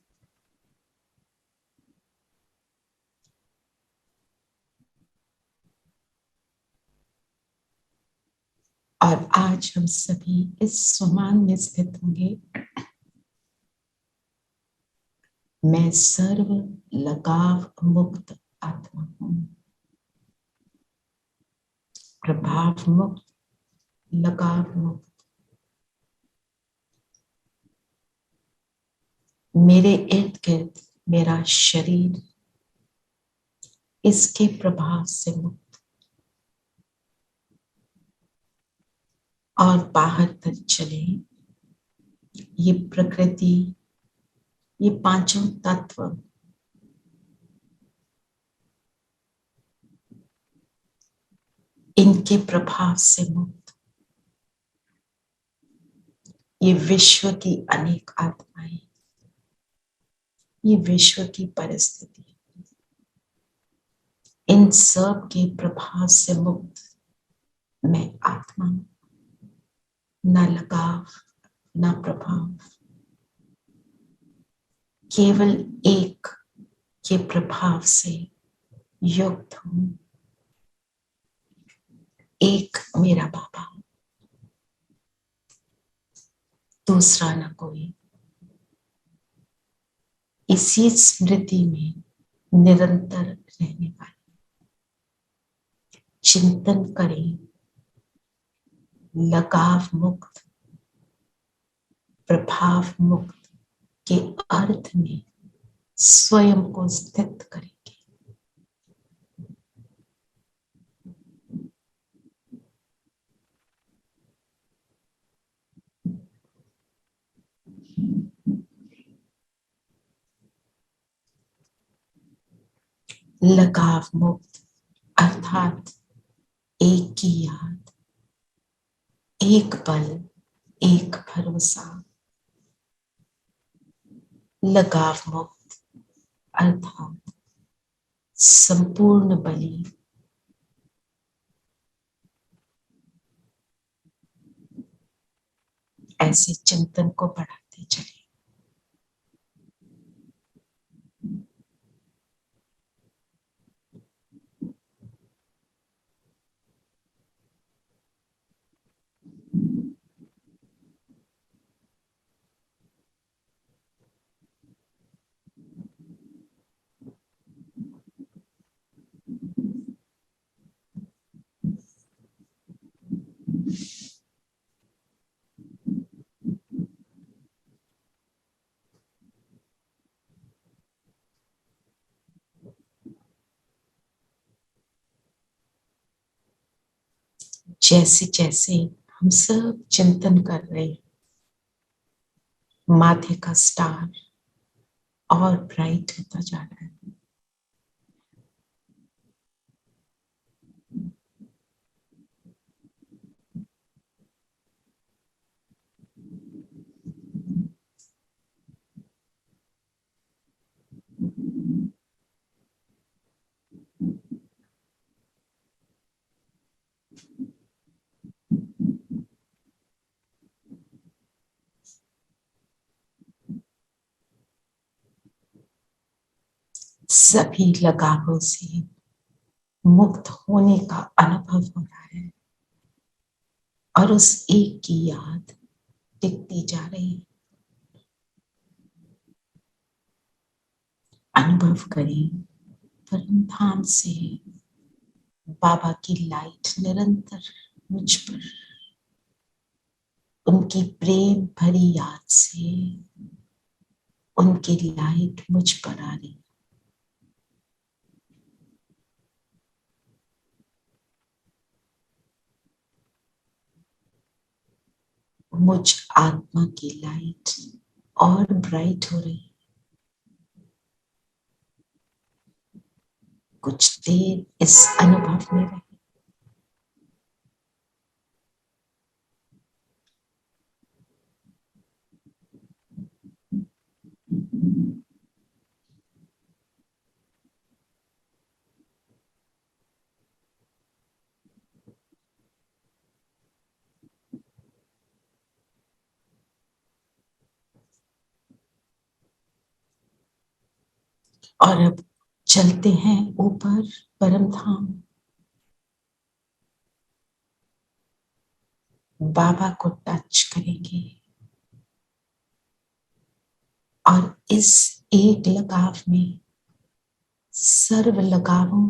और आज हम सभी इस सुमान में स्थित होंगे, मैं सर्व लगाव मुक्त आत्मा हूं। प्रभाव मुक्त, लगाव मुक्त। मेरे इर्द गिर्द मेरा शरीर इसके प्रभाव से मुक्त और बाहर तक चले। ये प्रकृति, ये पांचों तत्व इनके प्रभाव से मुक्त। ये विश्व की अनेक आत्माएं, ये विश्व की परिस्थिति, इन सब के प्रभाव से मुक्त मैं आत्मा, न लगाव न प्रभाव, केवल एक के प्रभाव से युक्त हूं। एक मेरा बाबा, दूसरा न कोई। इसी स्मृति में निरंतर रहने वाले चिंतन करें, लगाव मुक्त, प्रभाव मुक्त के अर्थ में स्वयं को स्थित करेंगे। लगाव मुक्त अर्थात एक की याद, एक बल, एक भरोसा। लगाव मुक्त अर्थात संपूर्ण बलि, ऐसे चिंतन को बढ़ाते चले। जैसे जैसे हम सब चिंतन कर रहे हैं, माथे का स्टार और ब्राइट होता जा रहा है। सभी लगावों से मुक्त होने का अनुभव हो रहा है और उस एक की याद टिकती जा रही है। अनुभव करें परम धाम से बाबा की लाइट निरंतर मुझ पर, उनकी प्रेम भरी याद से उनकी लाइट मुझ पर आ रही। मुझ आत्मा की लाइट और ब्राइट हो रही। कुछ देर इस अनुभव में रहे। और अब चलते हैं ऊपर परम धाम। बाबा को टच करेंगे और इस एक लगाव में सर्व लगावों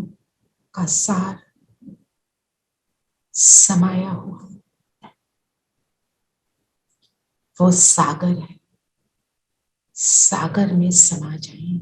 का सार समाया हुआ वो सागर है। सागर में समा जाएं।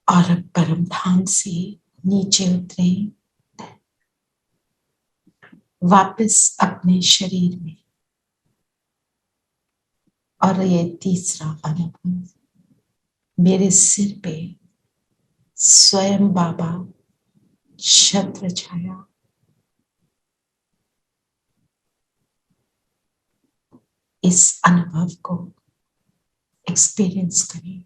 और अब परम धाम से नीचे उतरे वापस अपने शरीर में। और ये तीसरा अनुभव, मेरे सिर पे स्वयं बाबा छत्र छाया। इस अनुभव को एक्सपीरियंस करें।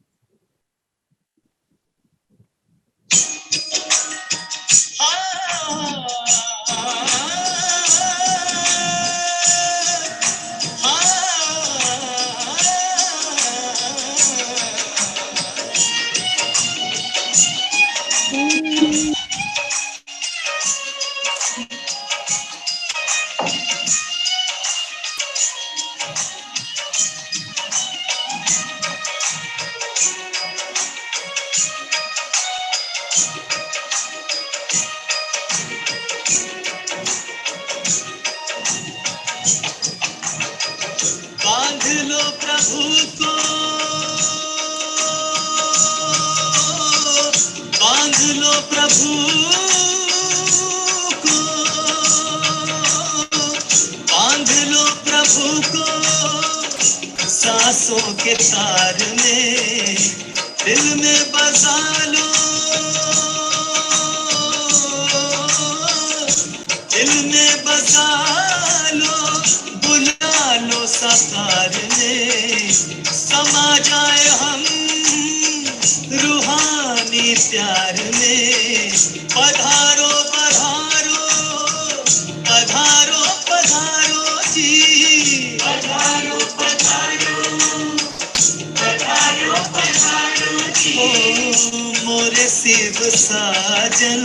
बांध लो प्रभु को, बांध लो प्रभु को, बांध लो प्रभु को सांसों के तार में, दिल में बसा लो, दिल में बसा लो, बुला लो साकार में, समा जाए हम रूहानी प्यार में। पधारो पधारो पधारो पधारो जी, पधारो पधारो पधारो पधारो जी। ओ मोरे सिर देव साजन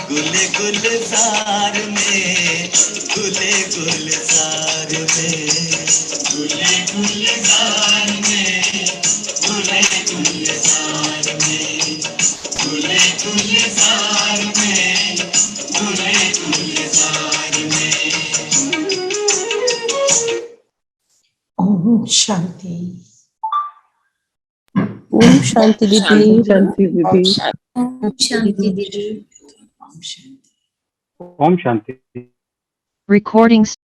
गुले गुलजार में गुले गुलजार में गुले गुलजार में गुले गुलजार में गुले गुलजार में गुले गुलजार में। ओम शांति। ओम शांति दीदी। शांति दीदी। शांति दीदी। ओम शांति। ओम शांति। Recording